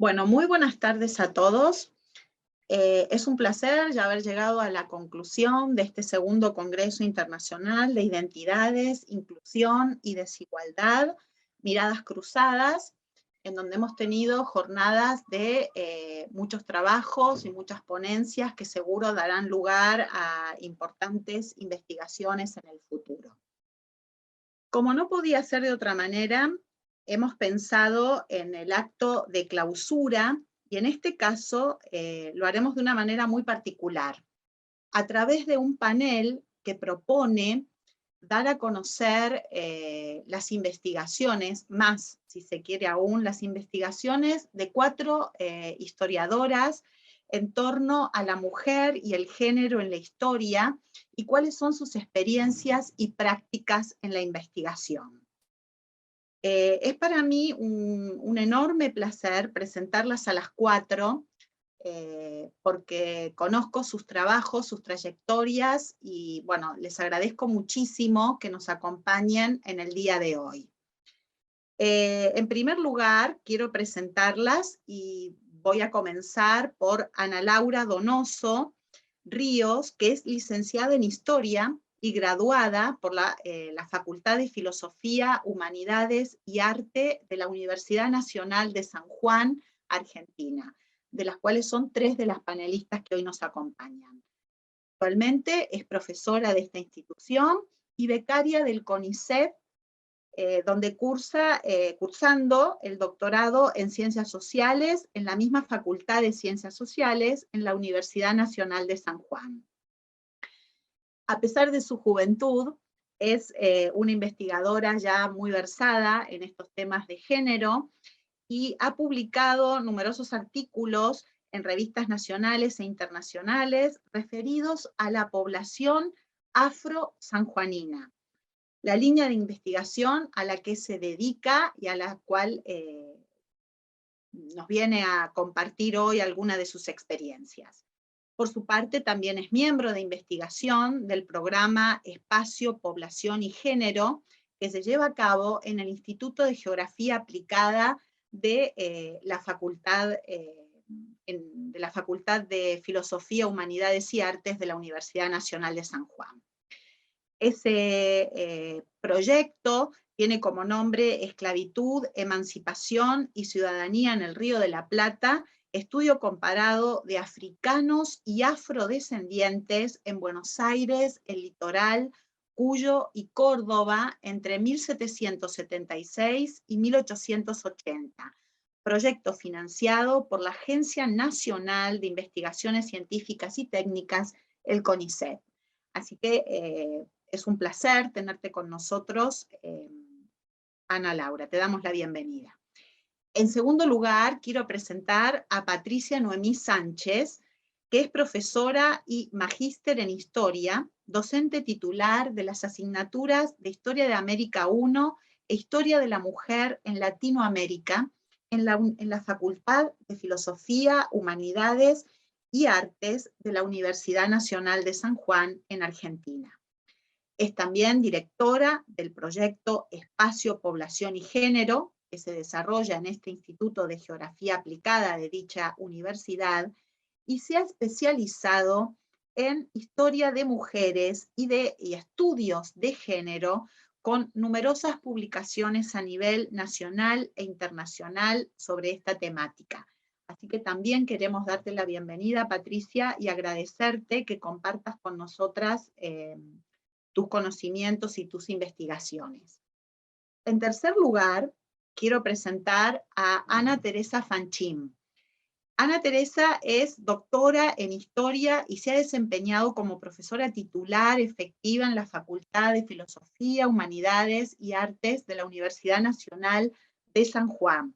Bueno, muy buenas tardes a todos. Es un placer ya haber llegado a la conclusión de este segundo Congreso Internacional de Identidades, Inclusión y Desigualdad, Miradas Cruzadas, en donde hemos tenido jornadas de muchos trabajos y muchas ponencias que seguro darán lugar a importantes investigaciones en el futuro. Como no podía ser de otra manera, hemos pensado en el acto de clausura, y en este caso lo haremos de una manera muy particular, a través de un panel que propone dar a conocer las investigaciones, más, si se quiere aún, las investigaciones de 4 historiadoras en torno a la mujer y el género en la historia, y cuáles son sus experiencias y prácticas en la investigación. Es para mí un enorme placer presentarlas a las 4, porque conozco sus trabajos, sus trayectorias, y bueno, les agradezco muchísimo que nos acompañen en el día de hoy. En primer lugar, quiero presentarlas y voy a comenzar por Ana Laura Donoso Ríos, que es licenciada en Historia y graduada por la Facultad de Filosofía, Humanidades y Arte de la Universidad Nacional de San Juan, Argentina, de las cuales son 3 de las panelistas que hoy nos acompañan. Actualmente es profesora de esta institución y becaria del CONICET, donde cursando el doctorado en Ciencias Sociales en la misma Facultad de Ciencias Sociales en la Universidad Nacional de San Juan. A pesar de su juventud, es una investigadora ya muy versada en estos temas de género y ha publicado numerosos artículos en revistas nacionales e internacionales referidos a la población afro-sanjuanina, la línea de investigación a la que se dedica y a la cual nos viene a compartir hoy alguna de sus experiencias. Por su parte, también es miembro de investigación del programa Espacio, Población y Género, que se lleva a cabo en el Instituto de Geografía Aplicada de la Facultad de Filosofía, Humanidades y Artes de la Universidad Nacional de San Juan. Ese proyecto tiene como nombre Esclavitud, Emancipación y Ciudadanía en el Río de la Plata, estudio comparado de africanos y afrodescendientes en Buenos Aires, el Litoral, Cuyo y Córdoba entre 1776 y 1880. Proyecto financiado por la Agencia Nacional de Investigaciones Científicas y Técnicas, el CONICET. Así que es un placer tenerte con nosotros, Ana Laura, te damos la bienvenida. En segundo lugar, quiero presentar a Patricia Noemí Sánchez, que es profesora y magíster en Historia, docente titular de las asignaturas de Historia de América I e Historia de la Mujer en Latinoamérica, en la Facultad de Filosofía, Humanidades y Artes de la Universidad Nacional de San Juan, en Argentina. Es también directora del proyecto Espacio, Población y Género, que se desarrolla en este Instituto de Geografía Aplicada de dicha universidad, y se ha especializado en historia de mujeres y estudios de género, con numerosas publicaciones a nivel nacional e internacional sobre esta temática. Así que también queremos darte la bienvenida, Patricia, y agradecerte que compartas con nosotras tus conocimientos y tus investigaciones. En tercer lugar, quiero presentar a Ana Teresa Fanchín. Ana Teresa es doctora en Historia y se ha desempeñado como profesora titular efectiva en la Facultad de Filosofía, Humanidades y Artes de la Universidad Nacional de San Juan.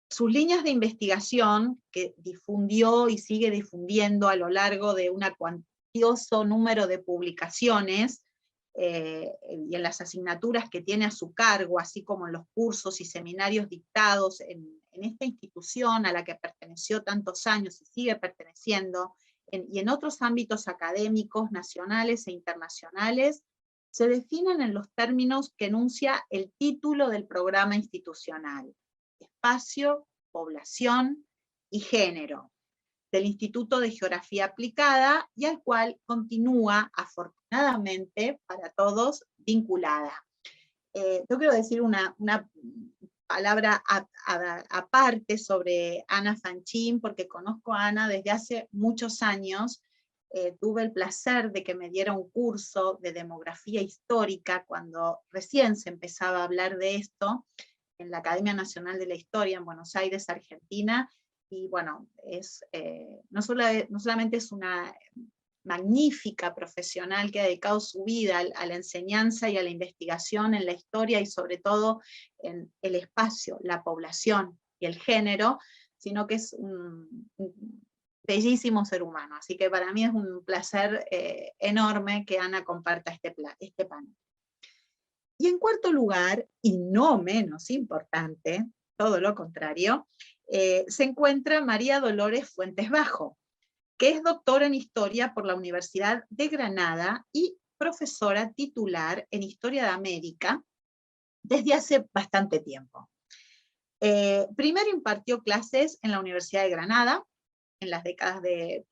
Sus líneas de investigación, que difundió y sigue difundiendo a lo largo de un cuantioso número de publicaciones, y en las asignaturas que tiene a su cargo, así como en los cursos y seminarios dictados en esta institución a la que perteneció tantos años y sigue perteneciendo, y en otros ámbitos académicos nacionales e internacionales, se definen en los términos que enuncia el título del programa institucional: Espacio, población y género del Instituto de Geografía Aplicada, y al cual continúa, afortunadamente para todos, vinculada. Yo quiero decir una palabra aparte sobre Ana Fanchín, porque conozco a Ana desde hace muchos años. Tuve el placer de que me diera un curso de demografía histórica cuando recién se empezaba a hablar de esto en la Academia Nacional de la Historia en Buenos Aires, Argentina, y bueno, no solamente es una magnífica profesional que ha dedicado su vida a la enseñanza y a la investigación en la historia y sobre todo en el espacio, la población y el género, sino que es un bellísimo ser humano. Así que para mí es un placer enorme que Ana comparta este panel. Y en cuarto lugar, y no menos importante, todo lo contrario, se encuentra María Dolores Fuentes Bajo, que es doctora en Historia por la Universidad de Granada y profesora titular en Historia de América desde hace bastante tiempo. Primero impartió clases en la Universidad de Granada, en las décadas del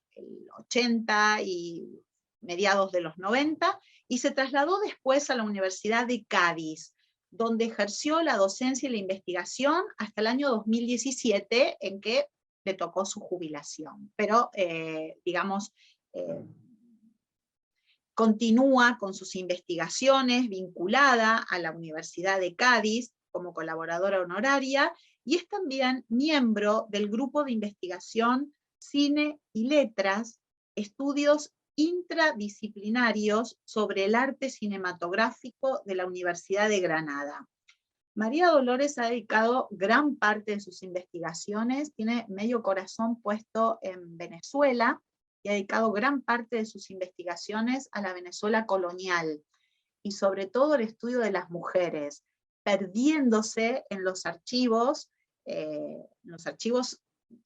80 y mediados de los 90, y se trasladó después a la Universidad de Cádiz, donde ejerció la docencia y la investigación hasta el año 2017, en que le tocó su jubilación. Pero, digamos, continúa con sus investigaciones vinculada a la Universidad de Cádiz como colaboradora honoraria, y es también miembro del grupo de investigación Cine y Letras, estudios intradisciplinarios sobre el arte cinematográfico de la Universidad de Granada. María Dolores ha dedicado gran parte de sus investigaciones, tiene medio corazón puesto en Venezuela, y ha dedicado gran parte de sus investigaciones a la Venezuela colonial, y sobre todo el estudio de las mujeres, perdiéndose en los archivos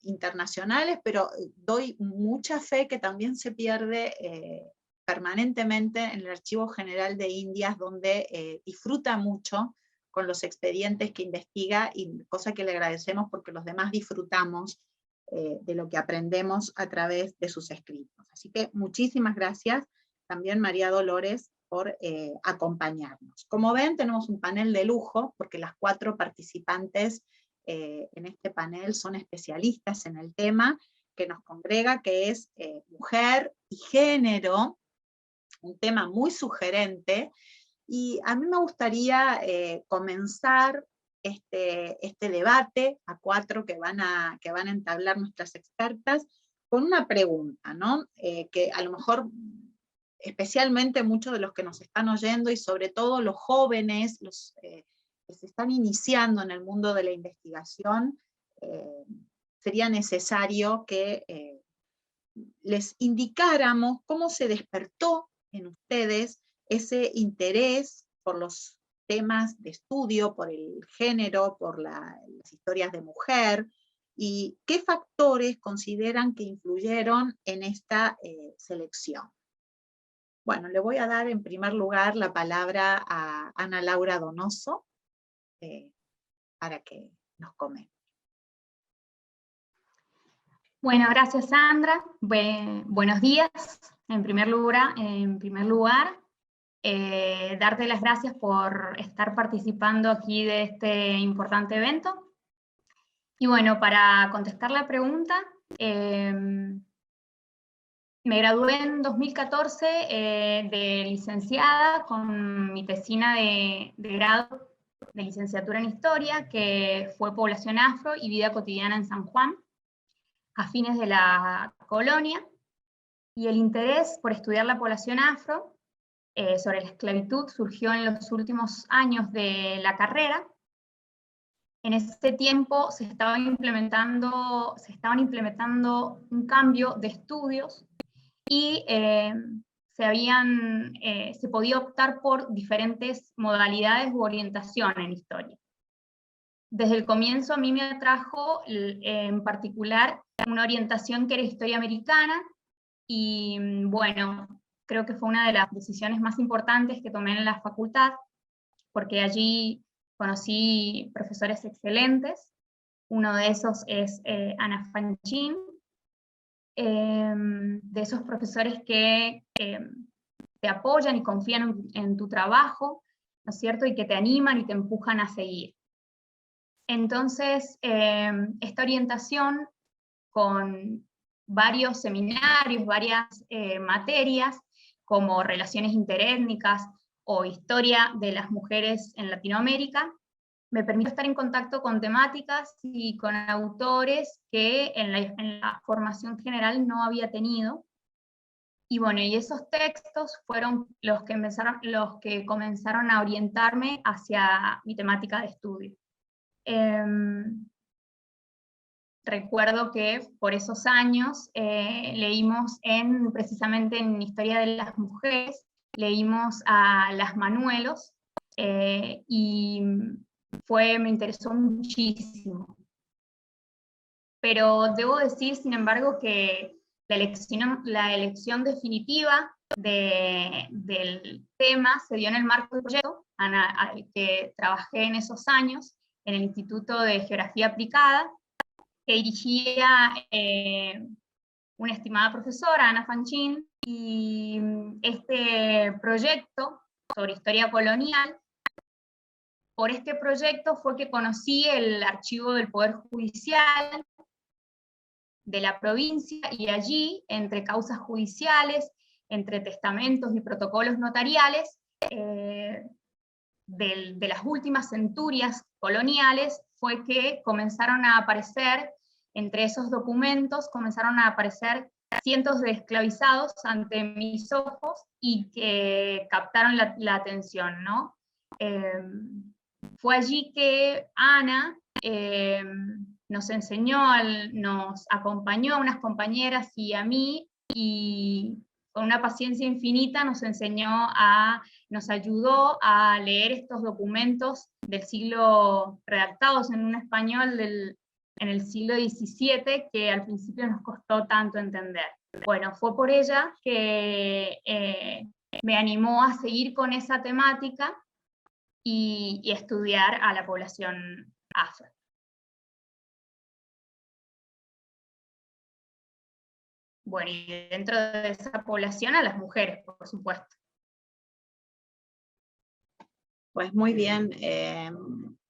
internacionales, pero doy mucha fe que también se pierde permanentemente en el Archivo General de Indias, donde disfruta mucho con los expedientes que investiga, y cosa que le agradecemos porque los demás disfrutamos de lo que aprendemos a través de sus escritos. Así que muchísimas gracias también, María Dolores, por acompañarnos. Como ven, tenemos un panel de lujo, porque las 4 participantes en este panel son especialistas en el tema que nos congrega, que es mujer y género, un tema muy sugerente, y a mí me gustaría comenzar este debate a 4 que van a entablar nuestras expertas, con una pregunta, ¿no? Que a lo mejor, especialmente muchos de los que nos están oyendo, y sobre todo los jóvenes, los que se están iniciando en el mundo de la investigación, sería necesario que les indicáramos cómo se despertó en ustedes ese interés por los temas de estudio, por el género, por las historias de mujer, y qué factores consideran que influyeron en esta selección. Bueno, le voy a dar en primer lugar la palabra a Ana Laura Donoso para que nos comente. Bueno, gracias Sandra. Buenos días. En primer lugar, darte las gracias por estar participando aquí de este importante evento. Y bueno, para contestar la pregunta, me gradué en 2014 de licenciada con mi tesina de grado de licenciatura en Historia, que fue Población Afro y Vida Cotidiana en San Juan, a fines de la colonia, y el interés por estudiar la población afro sobre la esclavitud surgió en los últimos años de la carrera. En ese tiempo se estaban implementando un cambio de estudios, y se podía optar por diferentes modalidades u orientación en historia. Desde el comienzo a mí me atrajo en particular una orientación que era historia americana, y bueno, creo que fue una de las decisiones más importantes que tomé en la facultad, porque allí conocí profesores excelentes, Uno de esos es Ana Fanchín, de esos profesores que te apoyan y confían en tu trabajo, ¿no es cierto? Y que te animan y te empujan a seguir. Entonces, esta orientación con varios seminarios, varias materias, como relaciones interétnicas o historia de las mujeres en Latinoamérica, me permite estar en contacto con temáticas y con autores que en la formación general no había tenido. Y bueno, y esos textos fueron los que comenzaron a orientarme hacia mi temática de estudio. Recuerdo que por esos años leímos precisamente en Historia de las Mujeres, leímos a las Manuelos, y me interesó muchísimo. Pero debo decir, sin embargo, que la elección definitiva del tema se dio en el marco del proyecto que trabajé en esos años en el Instituto de Geografía Aplicada, que dirigía una estimada profesora, Ana Fanchín, y este proyecto sobre historia colonial, por este proyecto fue que conocí el archivo del Poder Judicial de la provincia, y allí, entre causas judiciales, entre testamentos y protocolos notariales, de las últimas centurias coloniales, fue que comenzaron a aparecer, entre esos documentos, comenzaron a aparecer cientos de esclavizados ante mis ojos y que captaron la atención, ¿no? Fue allí que Ana nos acompañó a unas compañeras y a mí, y con una paciencia infinita nos ayudó a leer estos documentos del siglo, redactados en un español en el siglo XVII, que al principio nos costó tanto entender. Bueno, fue por ella que me animó a seguir con esa temática y estudiar a la población afro. Bueno, y dentro de esa población a las mujeres, por supuesto. Pues muy bien,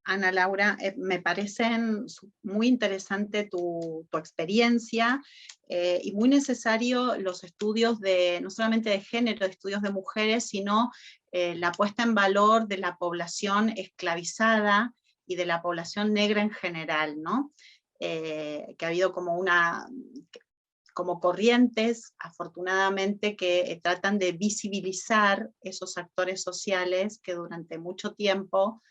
Ana Laura, me parecen muy interesante tu experiencia y muy necesario los estudios no solamente de género, estudios de mujeres, sino la puesta en valor de la población esclavizada y de la población negra en general, ¿no? Que ha habido como corrientes, afortunadamente, que tratan de visibilizar esos actores sociales que durante mucho tiempo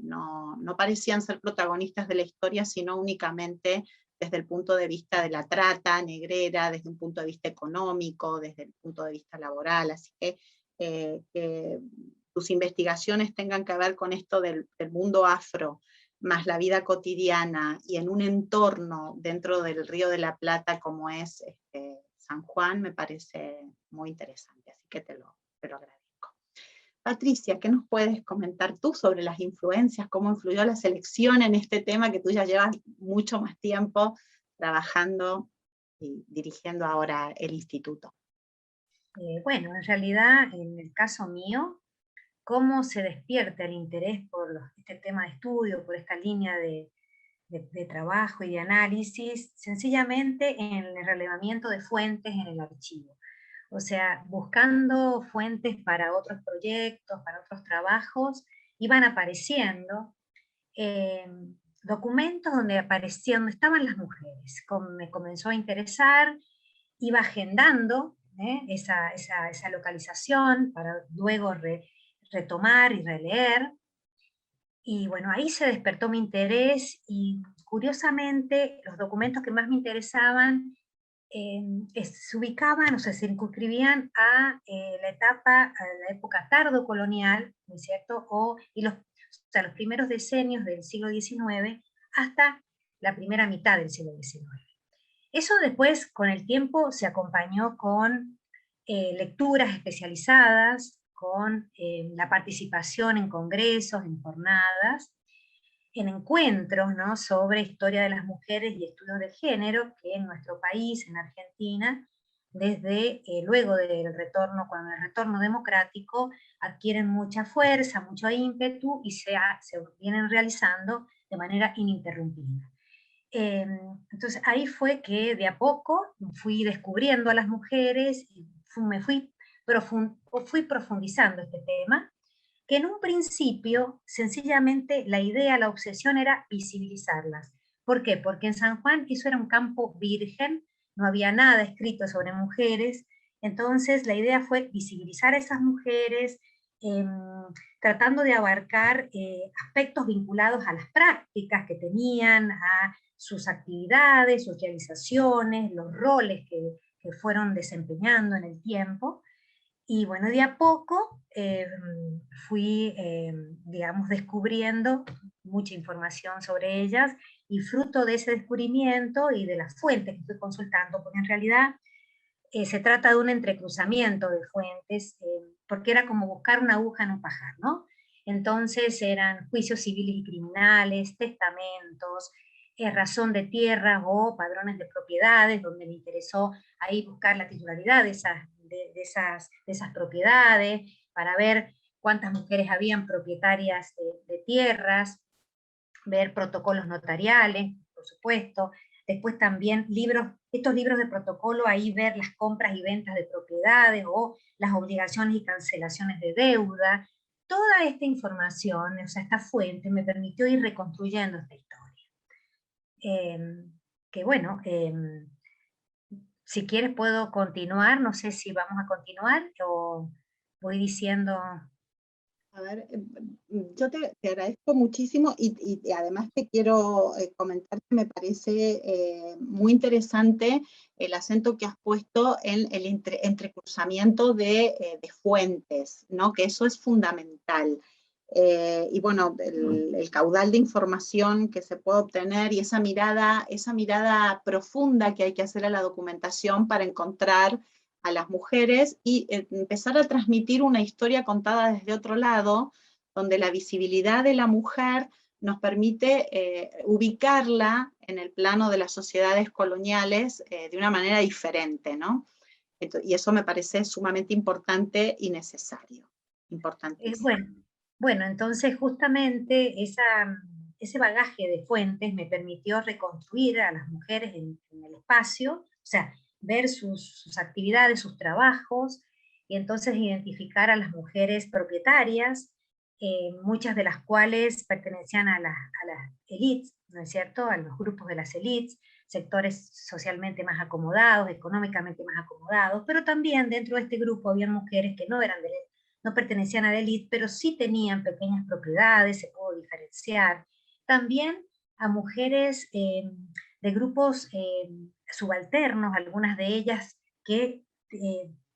no parecían ser protagonistas de la historia, sino únicamente desde el punto de vista de la trata negrera, desde un punto de vista económico, desde el punto de vista laboral. Así que tus investigaciones tengan que ver con esto del mundo afro, más la vida cotidiana, y en un entorno dentro del Río de la Plata como es San Juan, me parece muy interesante, así que te lo agradezco. Patricia, ¿qué nos puedes comentar tú sobre las influencias, cómo influyó la selección en este tema que tú ya llevas mucho más tiempo trabajando y dirigiendo ahora el instituto? Bueno, en realidad, en el caso mío, cómo se despierta el interés por este tema de estudio, por esta línea de trabajo y de análisis, sencillamente en el relevamiento de fuentes en el archivo. O sea, buscando fuentes para otros proyectos, para otros trabajos, iban apareciendo documentos donde estaban las mujeres. Me comenzó a interesar, iba agendando esa localización para luego retomar y releer. Y bueno, ahí se despertó mi interés y curiosamente los documentos que más me interesaban se ubicaban, o sea, se circunscribían a la época tardocolonial, ¿no es cierto? O sea, los primeros decenios del siglo XIX hasta la primera mitad del siglo XIX. Eso después, con el tiempo, se acompañó con lecturas especializadas, con la participación en congresos, en jornadas, en encuentros, ¿no?, sobre historia de las mujeres y estudios de género, que en nuestro país, en Argentina, desde luego del retorno, cuando el retorno democrático, adquieren mucha fuerza, mucho ímpetu, y se vienen realizando de manera ininterrumpida. Entonces ahí fue que de a poco fui descubriendo a las mujeres, y fui profundizando este tema, que en un principio, sencillamente, la idea, la obsesión era visibilizarlas. ¿Por qué? Porque en San Juan eso era un campo virgen, no había nada escrito sobre mujeres, entonces la idea fue visibilizar a esas mujeres, eh, tratando de abarcar aspectos vinculados a las prácticas que tenían, a sus actividades, sus realizaciones, los roles que fueron desempeñando en el tiempo. Y bueno, de a poco fui, digamos, descubriendo mucha información sobre ellas, y fruto de ese descubrimiento y de las fuentes que estoy consultando, porque en realidad se trata de un entrecruzamiento de fuentes, porque era como buscar una aguja en un pajar, ¿no? Entonces eran juicios civiles y criminales, testamentos, razón de tierras o padrones de propiedades, donde me interesó ahí buscar la titularidad de esas propiedades, para ver cuántas mujeres habían propietarias de tierras, ver protocolos notariales, por supuesto. Después también estos libros de protocolo, ahí ver las compras y ventas de propiedades o las obligaciones y cancelaciones de deuda. Toda esta información, o sea, esta fuente, me permitió ir reconstruyendo esta historia. Que bueno, si quieres puedo continuar, no sé si vamos a continuar o voy diciendo... A ver, yo te agradezco muchísimo y además te quiero comentar que me parece muy interesante el acento que has puesto en el entrecruzamiento de fuentes, ¿no? Que eso es fundamental. Y bueno, el caudal de información que se puede obtener y esa mirada profunda que hay que hacer a la documentación para encontrar a las mujeres y empezar a transmitir una historia contada desde otro lado, donde la visibilidad de la mujer nos permite ubicarla en el plano de las sociedades coloniales de una manera diferente, ¿no? Y eso me parece sumamente importante y necesario. Importantísimo. Bueno, entonces justamente ese bagaje de fuentes me permitió reconstruir a las mujeres en el espacio, o sea, ver sus actividades, sus trabajos, y entonces identificar a las mujeres propietarias, muchas de las cuales pertenecían a las élites, ¿no es cierto?, a los grupos de las élites, sectores socialmente más acomodados, económicamente más acomodados, pero también dentro de este grupo había mujeres que no eran no pertenecían a la élite, pero sí tenían pequeñas propiedades, se pudo diferenciar. También a mujeres de grupos subalternos, algunas de ellas que,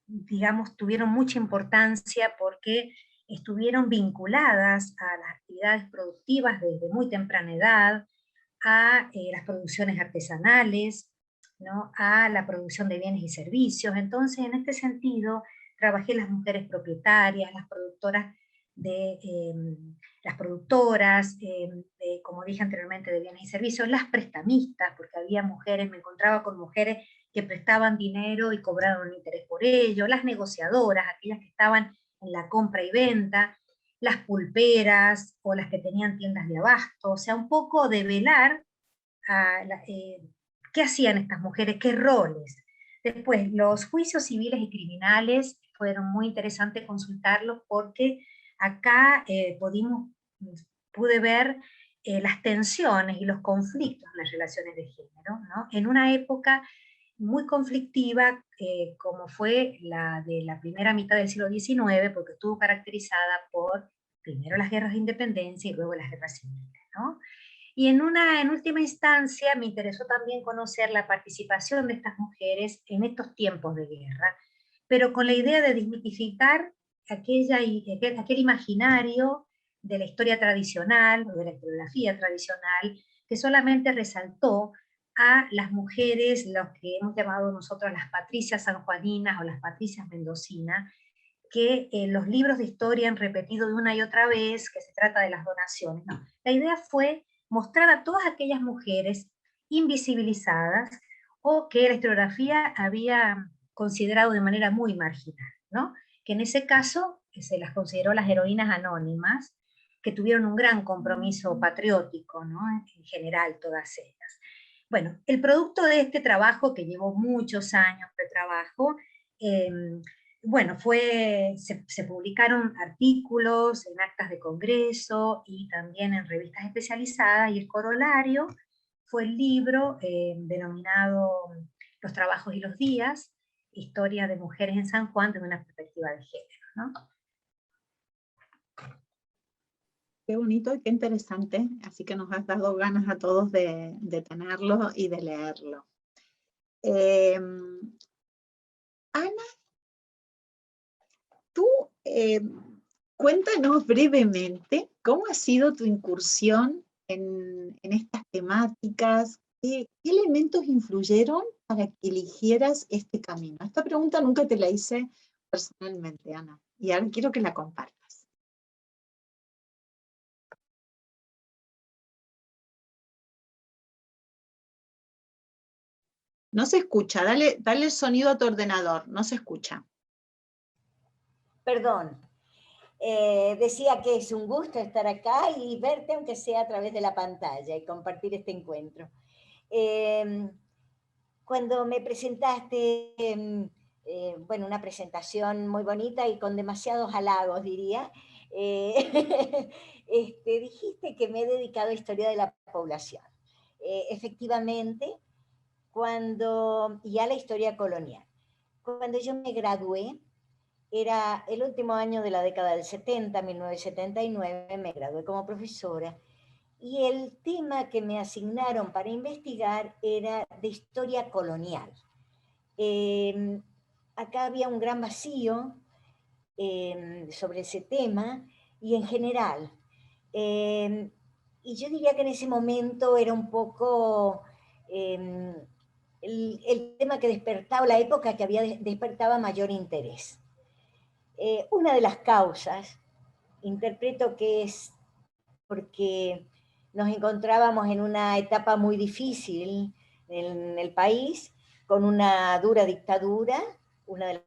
digamos, tuvieron mucha importancia porque estuvieron vinculadas a las actividades productivas desde muy temprana edad, a las producciones artesanales, ¿no?, a la producción de bienes y servicios. Entonces, en este sentido, trabajé las mujeres propietarias, las productoras, como dije anteriormente, de bienes y servicios, las prestamistas, porque había mujeres, me encontraba con mujeres que prestaban dinero y cobraron un interés por ello, las negociadoras, aquellas que estaban en la compra y venta, las pulperas o las que tenían tiendas de abasto, o sea, un poco develar qué hacían estas mujeres, qué roles. Después, los juicios civiles y criminales fueron muy interesantes consultarlos porque acá pude ver las tensiones y los conflictos en las relaciones de género, ¿no?, en una época muy conflictiva como fue la de la primera mitad del siglo XIX, porque estuvo caracterizada por primero las guerras de independencia y luego las guerras civiles, ¿no? Y en última instancia me interesó también conocer la participación de estas mujeres en estos tiempos de guerra, pero con la idea de desmitificar aquel imaginario de la historia tradicional o de la historiografía tradicional que solamente resaltó a las mujeres, los que hemos llamado nosotros las patricias sanjuaninas o las patricias mendocinas, que los libros de historia han repetido de una y otra vez que se trata de las donaciones. No, la idea fue mostrar a todas aquellas mujeres invisibilizadas o que la historiografía había considerado de manera muy marginal, ¿no? Que en ese caso se las consideró las heroínas anónimas, que tuvieron un gran compromiso patriótico, ¿no? En general, todas ellas. Bueno, el producto de este trabajo, que llevó muchos años de trabajo, bueno, se publicaron artículos en actas de congreso y también en revistas especializadas, y el corolario fue el libro denominado Los trabajos y los días, historia de mujeres en San Juan desde una perspectiva de género, ¿no? Qué bonito y qué interesante, así que nos has dado ganas a todos de tenerlo y de leerlo. Ana, tú cuéntanos brevemente cómo ha sido tu incursión en estas temáticas, qué elementos influyeron para que eligieras este camino. Esta pregunta nunca te la hice personalmente, Ana, y ahora quiero que la compartas. No se escucha, dale el sonido a tu ordenador, no se escucha. Perdón, decía que es un gusto estar acá y verte aunque sea a través de la pantalla y compartir este encuentro. Cuando me presentaste, bueno, una presentación muy bonita y con demasiados halagos, diría, dijiste que me he dedicado a historia de la población. Efectivamente, y a la historia colonial. Cuando yo me gradué, era el último año de la década del 70, 1979, me gradué como profesora, y el tema que me asignaron para investigar era de historia colonial. Acá había un gran vacío sobre ese tema, y en general. Y yo diría que en ese momento era un poco el tema que despertaba, la época que despertaba mayor interés. Una de las causas, interpreto que es porque nos encontrábamos en una etapa muy difícil en el país, con una dura dictadura, una de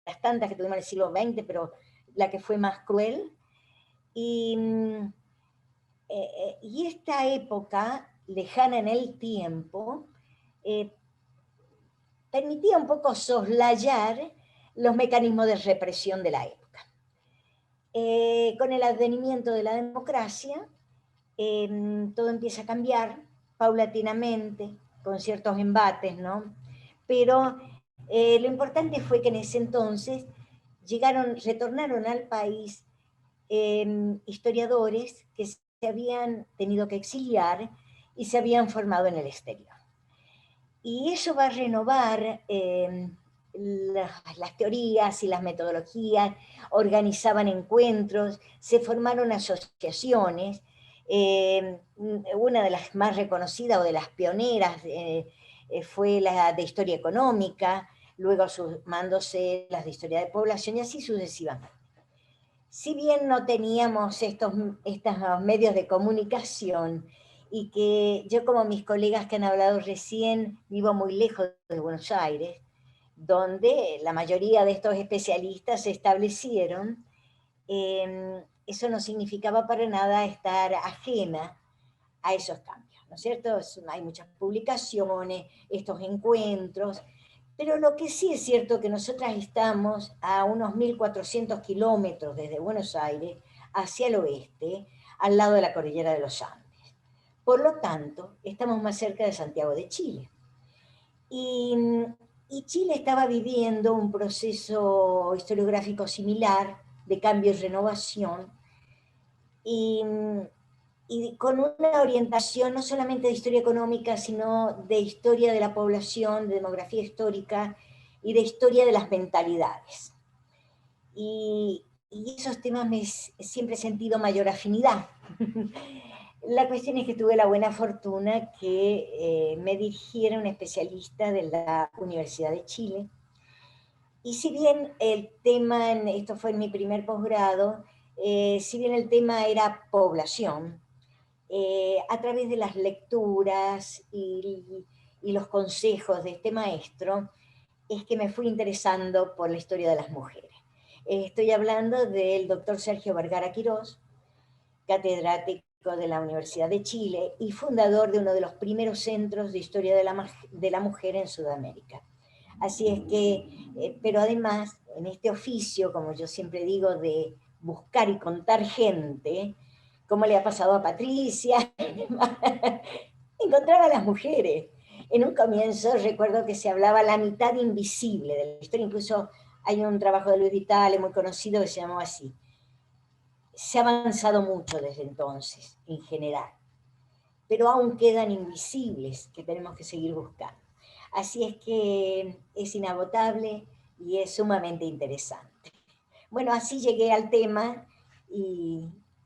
las tantas que tuvimos en el siglo XX, pero la que fue más cruel. Y esta época, lejana en el tiempo, permitía un poco soslayar los mecanismos de represión de la época. Con el advenimiento de la democracia, todo empieza a cambiar paulatinamente, con ciertos embates, ¿no? Pero lo importante fue que en ese entonces retornaron al país historiadores que se habían tenido que exiliar y se habían formado en el exterior. Y eso va a renovar las teorías y las metodologías, organizaban encuentros, se formaron asociaciones. Una de las más reconocidas o de las pioneras fue la de historia económica, luego sumándose las de historia de población y así sucesivamente. Si bien no teníamos estos medios de comunicación, y que yo, como mis colegas que han hablado recién, vivo muy lejos de Buenos Aires, donde la mayoría de estos especialistas se establecieron, eso no significaba para nada estar ajena a esos cambios, ¿no es cierto? Hay muchas publicaciones, estos encuentros, pero lo que sí es cierto que nosotras estamos a unos 1.400 kilómetros desde Buenos Aires hacia el oeste, al lado de la cordillera de los Andes. Por lo tanto, estamos más cerca de Santiago de Chile. Y Chile estaba viviendo un proceso historiográfico similar de cambio y renovación, y con una orientación no solamente de historia económica, sino de historia de la población, de demografía histórica y de historia de las mentalidades. Y esos temas siempre he sentido mayor afinidad. La cuestión es que tuve la buena fortuna que me dirigiera un especialista de la Universidad de Chile. Y si bien el tema, esto fue en mi primer posgrado, si bien el tema era población, a través de las lecturas y los consejos de este maestro, es que me fui interesando por la historia de las mujeres. Estoy hablando del doctor Sergio Vergara Quirós, catedrático de la Universidad de Chile y fundador de uno de los primeros centros de historia de la mujer en Sudamérica. Así es que, pero además, en este oficio, como yo siempre digo, de buscar y contar gente, como le ha pasado a Patricia, encontraba a las mujeres. En un comienzo recuerdo que se hablaba la mitad invisible de la historia, incluso hay un trabajo de Luis Vitale muy conocido que se llamó así. Se ha avanzado mucho desde entonces, en general, pero aún quedan invisibles que tenemos que seguir buscando. Así es que es inagotable y es sumamente interesante. Bueno, así llegué al tema y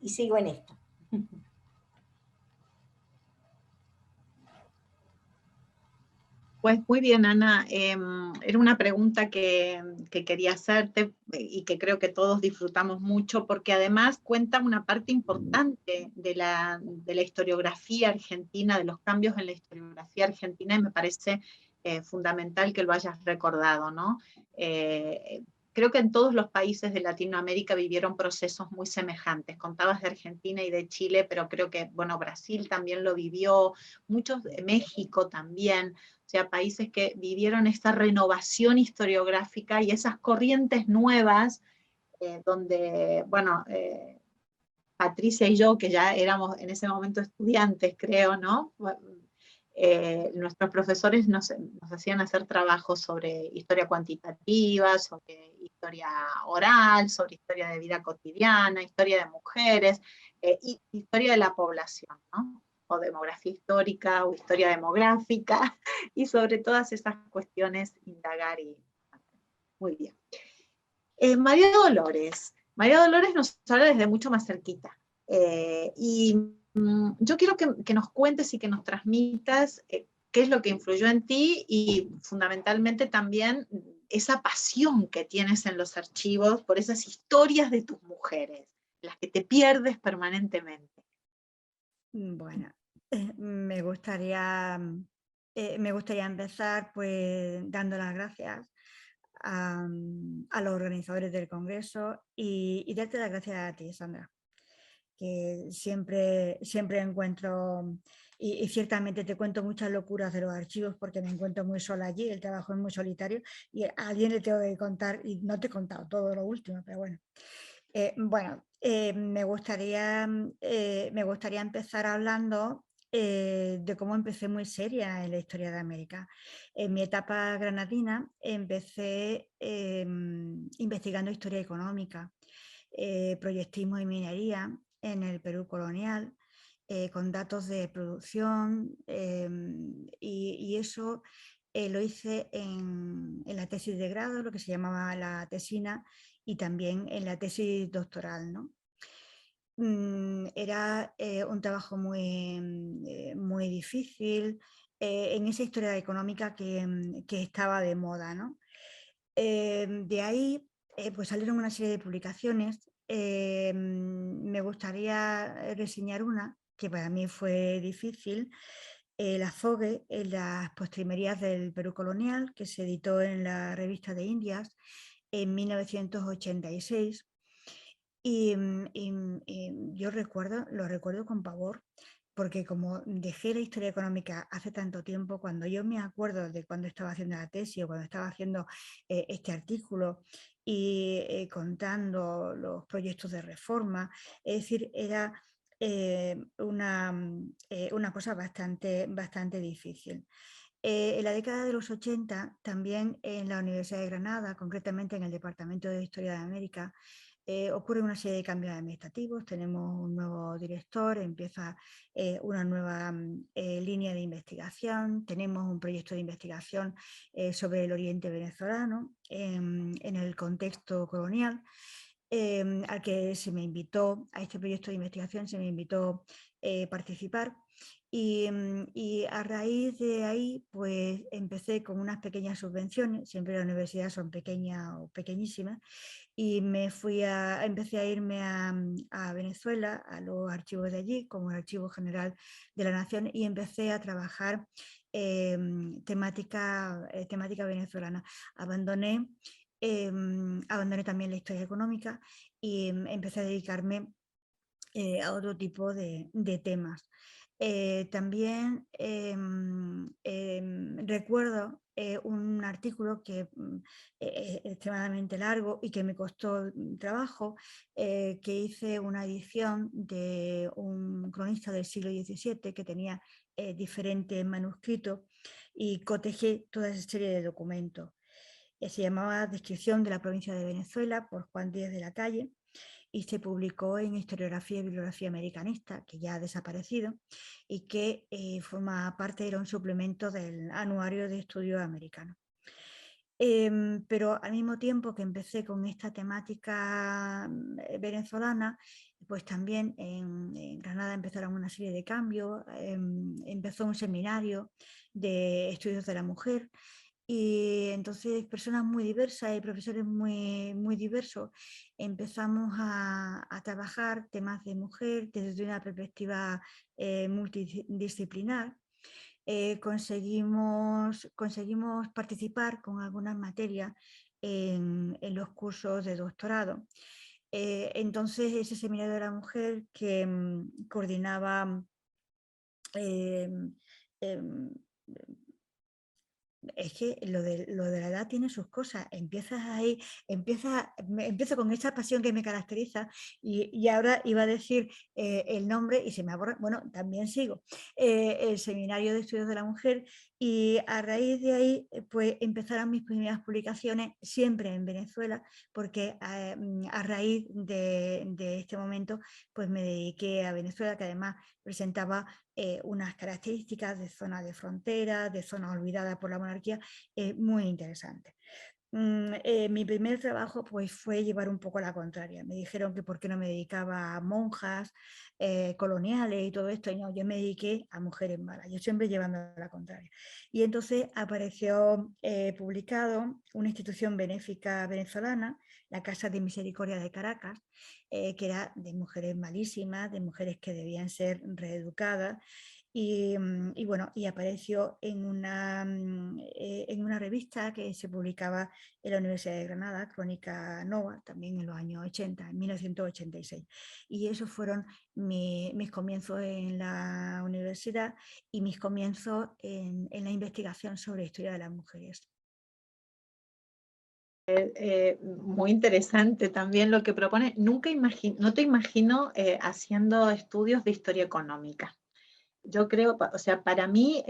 sigo en esto. Pues muy bien, Ana. Era una pregunta que quería hacerte y que creo que todos disfrutamos mucho porque además cuenta una parte importante de la historiografía argentina, de los cambios en la historiografía argentina, y me parece fundamental que lo hayas recordado, ¿no? Creo que en todos los países de Latinoamérica vivieron procesos muy semejantes. Contabas de Argentina y de Chile, pero creo que, bueno, Brasil también lo vivió, muchos de México también. O sea, países que vivieron esta renovación historiográfica y esas corrientes nuevas, donde, bueno, Patricia y yo, que ya éramos en ese momento estudiantes, creo, ¿no? Nuestros profesores nos hacían hacer trabajos sobre historia cuantitativa, sobre historia oral, sobre historia de vida cotidiana, historia de mujeres, y historia de la población, ¿no? O demografía histórica o historia demográfica, y sobre todas esas cuestiones indagar y... Muy bien. María Dolores nos habla desde mucho más cerquita. Y yo quiero que nos cuentes y que nos transmitas qué es lo que influyó en ti y fundamentalmente también esa pasión que tienes en los archivos por esas historias de tus mujeres, las que te pierdes permanentemente. Bueno, me gustaría empezar pues dando las gracias a los organizadores del Congreso y darte las gracias a ti, Sandra, que siempre encuentro, y ciertamente te cuento muchas locuras de los archivos porque me encuentro muy sola allí, el trabajo es muy solitario y a alguien le tengo que contar, y no te he contado todo lo último, pero bueno. Me gustaría empezar hablando de cómo empecé muy seria en la historia de América. En mi etapa granadina empecé investigando historia económica, proyectismo y minería en el Perú colonial, con datos de producción, y eso lo hice en la tesis de grado, lo que se llamaba la tesina, y también en la tesis doctoral, ¿no? Era un trabajo muy difícil en esa historia económica que estaba de moda, ¿no? De ahí pues salieron una serie de publicaciones. Me gustaría reseñar una que para mí fue difícil, el azogue en las postrimerías del Perú colonial, que se editó en la Revista de Indias en 1986. Y yo lo recuerdo con pavor, porque como dejé la historia económica hace tanto tiempo, cuando yo me acuerdo de cuando estaba haciendo la tesis o cuando estaba haciendo este artículo y contando los proyectos de reforma, es decir, era una cosa bastante difícil. En la década de los 80, también en la Universidad de Granada, concretamente en el Departamento de Historia de América, ocurre una serie de cambios administrativos, tenemos un nuevo director, empieza una nueva línea de investigación, tenemos un proyecto de investigación sobre el oriente venezolano en el contexto colonial. al que se me invitó, a este proyecto de investigación se me invitó participar. Y a raíz de ahí, pues empecé con unas pequeñas subvenciones, siempre las universidades son pequeñas o pequeñísimas, y empecé a irme a Venezuela, a los archivos de allí, como el Archivo General de la Nación, y empecé a trabajar temática venezolana. Abandoné también la historia económica y empecé a dedicarme a otro tipo de temas. También recuerdo un artículo que es extremadamente largo y que me costó trabajo, que hice una edición de un cronista del siglo XVII que tenía diferentes manuscritos y cotejé toda esa serie de documentos. Se llamaba Descripción de la provincia de Venezuela por Juan Díez de la Calle y se publicó en Historiografía y Bibliografía Americanista, que ya ha desaparecido, y que forma parte, era un suplemento del Anuario de Estudios Americanos. Pero al mismo tiempo que empecé con esta temática venezolana, pues también en Granada empezaron una serie de cambios, empezó un seminario de estudios de la mujer, y entonces personas muy diversas y profesores muy diversos empezamos a trabajar temas de mujer desde una perspectiva multidisciplinar. Conseguimos participar con algunas materias en los cursos de doctorado. Entonces ese seminario de la mujer que coordinaba es que lo de la edad tiene sus cosas. Empiezo con esa pasión que me caracteriza y ahora iba a decir el nombre y se me borra. Bueno, también sigo. El Seminario de Estudios de la Mujer, y a raíz de ahí pues empezaron mis primeras publicaciones siempre en Venezuela, porque a raíz de este momento pues me dediqué a Venezuela, que además presentaba unas características de zona de frontera, de zona olvidada por la monarquía, muy interesantes. Mi primer trabajo pues, fue llevar un poco la contraria. Me dijeron que por qué no me dedicaba a monjas coloniales y todo esto, y no, yo me dediqué a mujeres malas, yo siempre llevando la contraria. Y entonces apareció publicado una institución benéfica venezolana, la Casa de Misericordia de Caracas, que era de mujeres malísimas, de mujeres que debían ser reeducadas. Y bueno, y apareció en una revista que se publicaba en la Universidad de Granada, Crónica Nova, también en los años 80, en 1986. Y esos fueron mis comienzos en la universidad y mis comienzos en la investigación sobre la historia de las mujeres. Muy interesante también lo que propone. No te imagino haciendo estudios de historia económica. Yo creo, o sea, para mí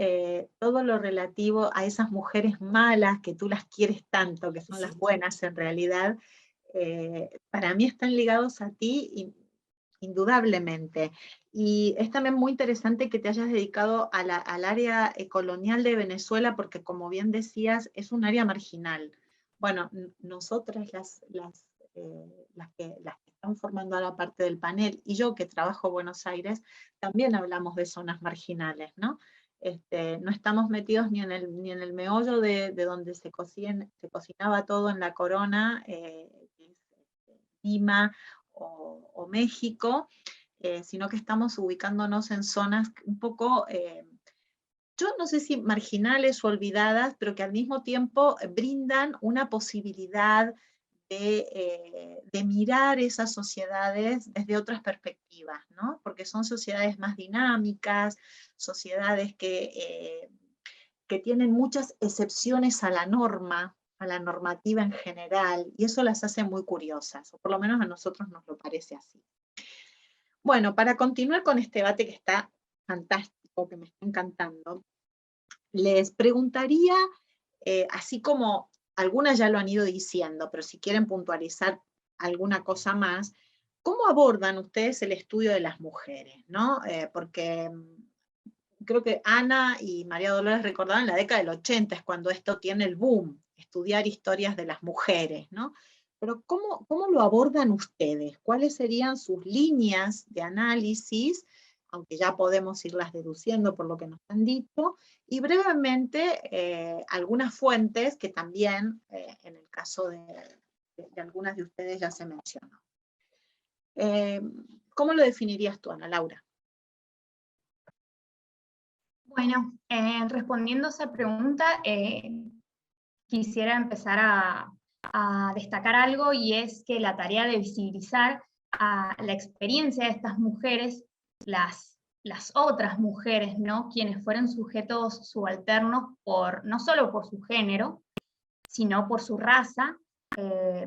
todo lo relativo a esas mujeres malas que tú las quieres tanto, que son las buenas en realidad, para mí están ligados a ti indudablemente. Y es también muy interesante que te hayas dedicado al área colonial de Venezuela, porque como bien decías, es un área marginal. Bueno, nosotras las que están formando ahora parte del panel, y yo que trabajo en Buenos Aires, también hablamos de zonas marginales, ¿no? No estamos metidos ni en el meollo de donde se cocinaba todo en la corona, que es Lima o México, sino que estamos ubicándonos en zonas un poco, yo no sé si marginales o olvidadas, pero que al mismo tiempo brindan una posibilidad de mirar esas sociedades desde otras perspectivas, ¿no? Porque son sociedades más dinámicas, sociedades que tienen muchas excepciones a la norma, a la normativa en general, y eso las hace muy curiosas, o por lo menos a nosotros nos lo parece así. Bueno, para continuar con este debate que está fantástico, que me está encantando, les preguntaría, así como algunas ya lo han ido diciendo, pero si quieren puntualizar alguna cosa más, ¿cómo abordan ustedes el estudio de las mujeres? ¿No? Porque creo que Ana y María Dolores recordaban la década del 80, es cuando esto tiene el boom, estudiar historias de las mujeres, ¿no? Pero ¿cómo lo abordan ustedes? ¿Cuáles serían sus líneas de análisis? Aunque ya podemos irlas deduciendo por lo que nos han dicho, y brevemente algunas fuentes que también en el caso de algunas de ustedes ya se mencionó. ¿Cómo lo definirías tú, Ana Laura? Bueno, respondiendo a esa pregunta, quisiera empezar a destacar algo, y es que la tarea de visibilizar la experiencia de estas mujeres, las otras mujeres, ¿no? Quienes fueron sujetos subalternos no solo por su género, sino por su raza,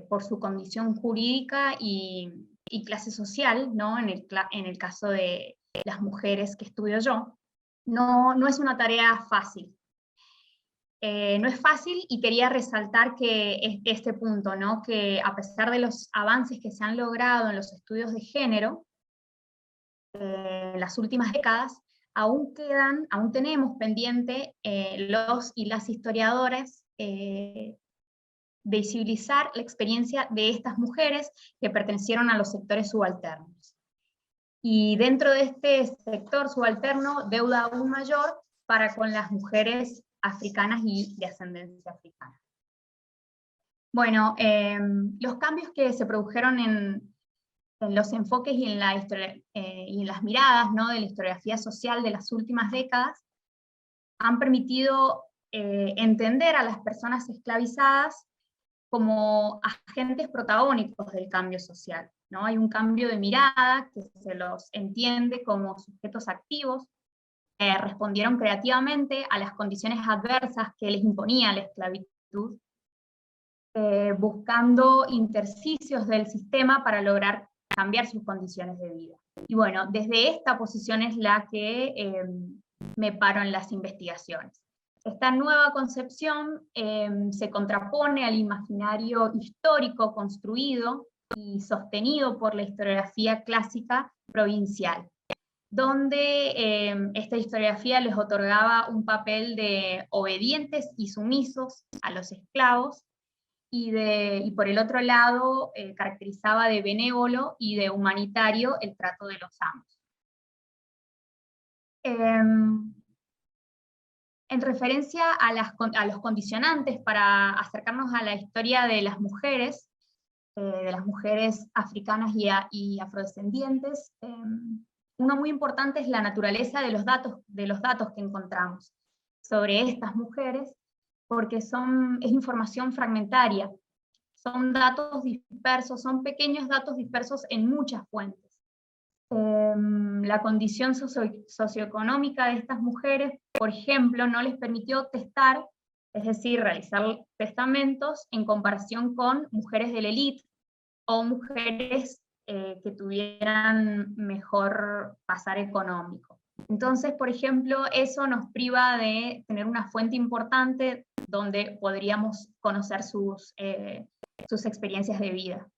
por su condición jurídica y clase social, ¿no? En el caso de las mujeres que estudio yo. No es una tarea fácil. No es fácil, y quería resaltar que este punto, ¿no? Que a pesar de los avances que se han logrado en los estudios de género, en las últimas décadas, aún tenemos pendiente los y las historiadores visibilizar la experiencia de estas mujeres que pertenecieron a los sectores subalternos. Y dentro de este sector subalterno, deuda aún mayor para con las mujeres africanas y de ascendencia africana. Bueno, los cambios que se produjeron en los enfoques y en las miradas, ¿no? de la historiografía social de las últimas décadas han permitido entender a las personas esclavizadas como agentes protagónicos del cambio social, ¿no? Hay un cambio de mirada que se los entiende como sujetos activos, respondieron creativamente a las condiciones adversas que les imponía la esclavitud, buscando intersticios del sistema para lograr cambiar sus condiciones de vida. Y bueno, desde esta posición es la que me paro en las investigaciones. Esta nueva concepción se contrapone al imaginario histórico construido y sostenido por la historiografía clásica provincial, donde esta historiografía les otorgaba un papel de obedientes y sumisos a los esclavos, y por el otro lado caracterizaba de benévolo y de humanitario el trato de los amos. En referencia a los condicionantes para acercarnos a la historia de las mujeres africanas y afrodescendientes, uno muy importante es la naturaleza de los datos que encontramos sobre estas mujeres, porque es información fragmentaria, son datos dispersos, son pequeños datos dispersos en muchas fuentes. La condición socioeconómica de estas mujeres, por ejemplo, no les permitió testar, es decir, realizar testamentos en comparación con mujeres de la élite o mujeres que tuvieran mejor pasar económico. Entonces, por ejemplo, eso nos priva de tener una fuente importante donde podríamos conocer sus experiencias de vida.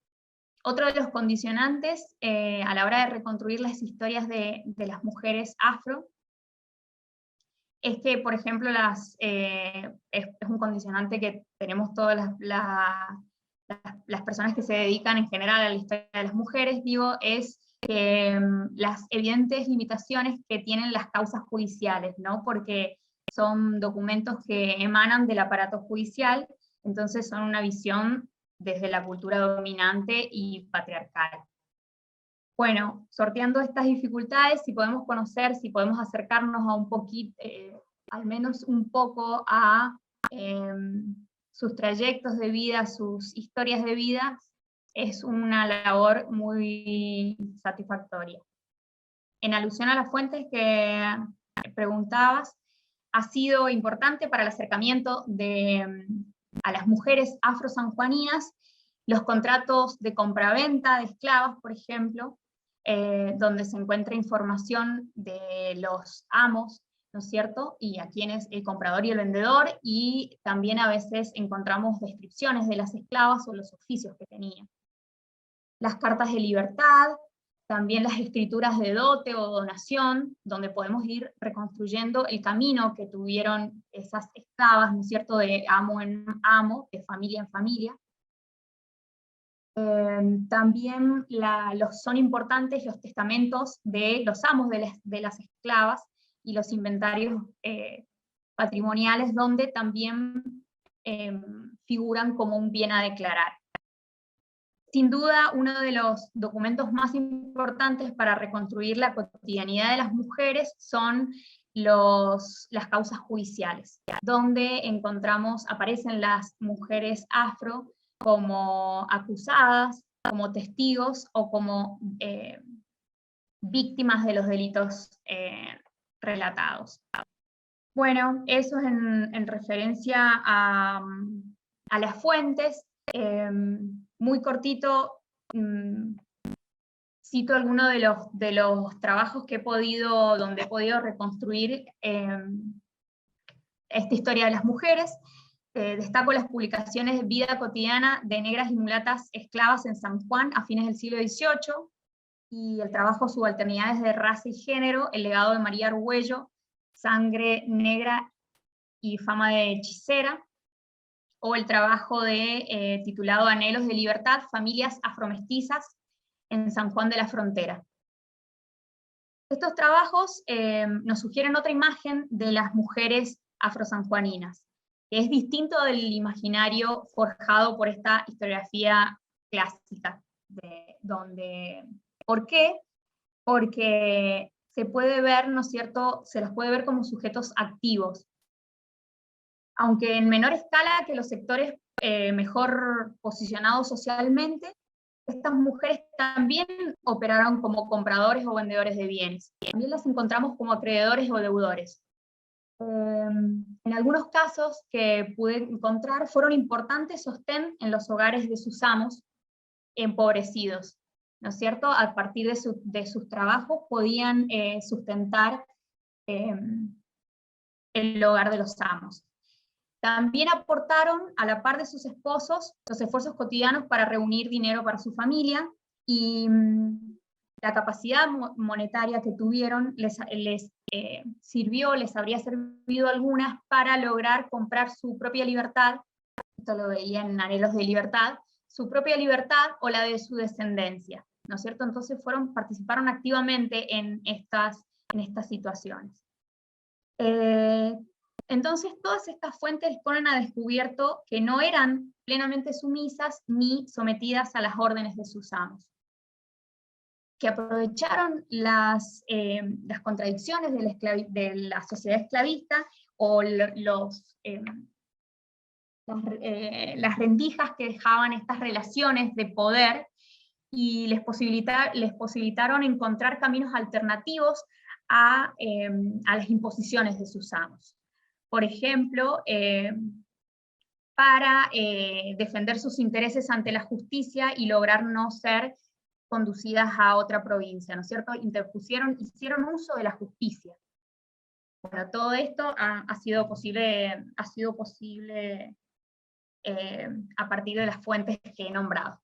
Otro de los condicionantes a la hora de reconstruir las historias de las mujeres afro es que, por ejemplo, es un condicionante que tenemos todas las personas que se dedican en general a la historia de las mujeres, es las evidentes limitaciones que tienen las causas judiciales, ¿no? Porque son documentos que emanan del aparato judicial, entonces son una visión desde la cultura dominante y patriarcal. Bueno, sorteando estas dificultades, si podemos acercarnos a un poquito, al menos un poco a sus trayectos de vida, sus historias de vida, es una labor muy satisfactoria. En alusión a las fuentes que preguntabas, ha sido importante para el acercamiento a las mujeres afro-sanjuaninas los contratos de compraventa de esclavas, por ejemplo, donde se encuentra información de los amos, ¿no es cierto? Y a quienes el comprador y el vendedor, y también a veces encontramos descripciones de las esclavas o los oficios que tenían. Las cartas de libertad, también las escrituras de dote o donación, donde podemos ir reconstruyendo el camino que tuvieron esas esclavas, ¿no es cierto?, de amo en amo, de familia en familia. También son importantes los testamentos de los amos de las esclavas y los inventarios patrimoniales, donde también figuran como un bien a declarar. Sin duda, uno de los documentos más importantes para reconstruir la cotidianidad de las mujeres son las causas judiciales, donde aparecen las mujeres afro como acusadas, como testigos o como víctimas de los delitos relatados. Bueno, eso es en referencia a las fuentes. Muy cortito, cito algunos de los trabajos donde he podido reconstruir esta historia de las mujeres. Destaco las publicaciones de Vida cotidiana de negras y mulatas esclavas en San Juan a fines del siglo XVIII, y el trabajo Subalternidades de raza y género, el legado de María Argüello, Sangre negra y fama de hechicera, o el trabajo titulado Anhelos de libertad, familias afromestizas en San Juan de la Frontera. Estos trabajos nos sugieren otra imagen de las mujeres afrosanjuaninas, que es distinto del imaginario forjado por esta historiografía clásica. ¿Por qué? Porque se puede ver, ¿no es cierto?, se las puede ver como sujetos activos, aunque en menor escala que los sectores mejor posicionados socialmente. Estas mujeres también operaron como compradores o vendedores de bienes. También las encontramos como acreedores o deudores. En algunos casos que pude encontrar, fueron importantes sostén en los hogares de sus amos empobrecidos, ¿no es cierto? A partir de sus trabajos podían sustentar el hogar de los amos. También aportaron, a la par de sus esposos, los esfuerzos cotidianos para reunir dinero para su familia, y la capacidad monetaria que tuvieron les habría servido a algunas para lograr comprar su propia libertad. Esto lo veía en Anhelos de libertad, su propia libertad o la de su descendencia, ¿no es cierto? Entonces participaron activamente en estas situaciones. Entonces todas estas fuentes ponen a descubierto que no eran plenamente sumisas ni sometidas a las órdenes de sus amos, que aprovecharon las contradicciones de la sociedad esclavista o las rendijas que dejaban estas relaciones de poder, y les posibilitaron encontrar caminos alternativos a las imposiciones de sus amos. Por ejemplo, para defender sus intereses ante la justicia y lograr no ser conducidas a otra provincia, ¿no es cierto? Hicieron uso de la justicia. Bueno, todo esto ha sido posible a partir de las fuentes que he nombrado.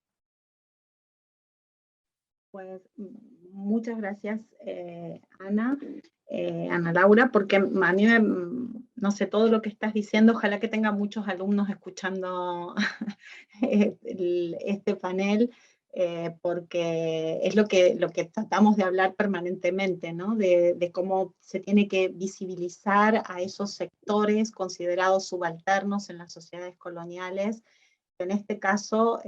Pues muchas gracias, Ana Laura, porque a mí, no sé, todo lo que estás diciendo, ojalá que tenga muchos alumnos escuchando este panel, porque es lo que tratamos de hablar permanentemente, ¿no? De cómo se tiene que visibilizar a esos sectores considerados subalternos en las sociedades coloniales. En este caso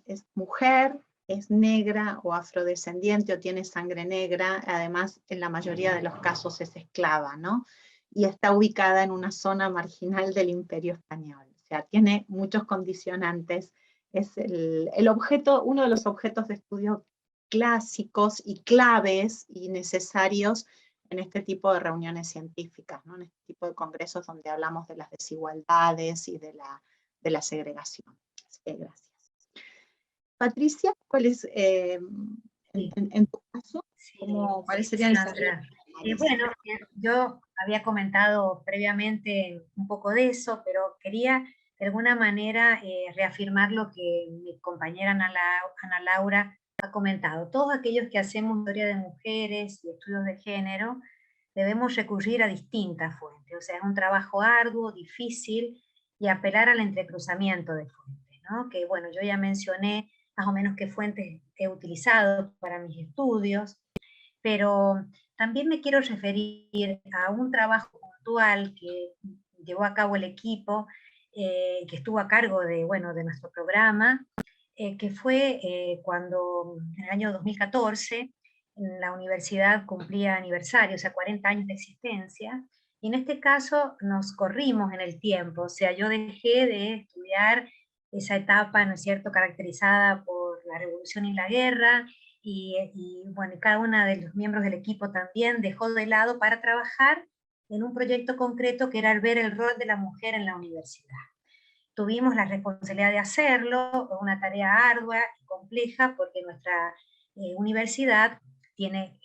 es mujer, es negra o afrodescendiente o tiene sangre negra, además en la mayoría de los casos es esclava, ¿no? Y está ubicada en una zona marginal del Imperio Español. O sea, tiene muchos condicionantes. Es uno de los objetos de estudio clásicos y claves y necesarios en este tipo de reuniones científicas, ¿no? En este tipo de congresos donde hablamos de las desigualdades y de la segregación. Así que gracias. Patricia, ¿cuál es, en tu caso, cuáles serían esas? Bueno, yo había comentado previamente un poco de eso, pero quería de alguna manera reafirmar lo que mi compañera Ana Laura ha comentado. Todos aquellos que hacemos historia de mujeres y estudios de género debemos recurrir a distintas fuentes, o sea, es un trabajo arduo, difícil, y apelar al entrecruzamiento de fuentes, ¿no? Que bueno, yo ya mencioné más o menos qué fuentes he utilizado para mis estudios, pero también me quiero referir a un trabajo puntual que llevó a cabo el equipo, que estuvo a cargo de, bueno, de nuestro programa, que fue cuando en el año 2014 la universidad cumplía aniversario, o sea, 40 años de existencia, y en este caso nos corrimos en el tiempo, o sea, yo dejé de estudiar esa etapa, ¿no es cierto?, caracterizada por la revolución y la guerra, bueno, cada uno de los miembros del equipo también dejó de lado para trabajar en un proyecto concreto que era el ver el rol de la mujer en la universidad. Tuvimos la responsabilidad de hacerlo, una tarea ardua y compleja, porque nuestra universidad tiene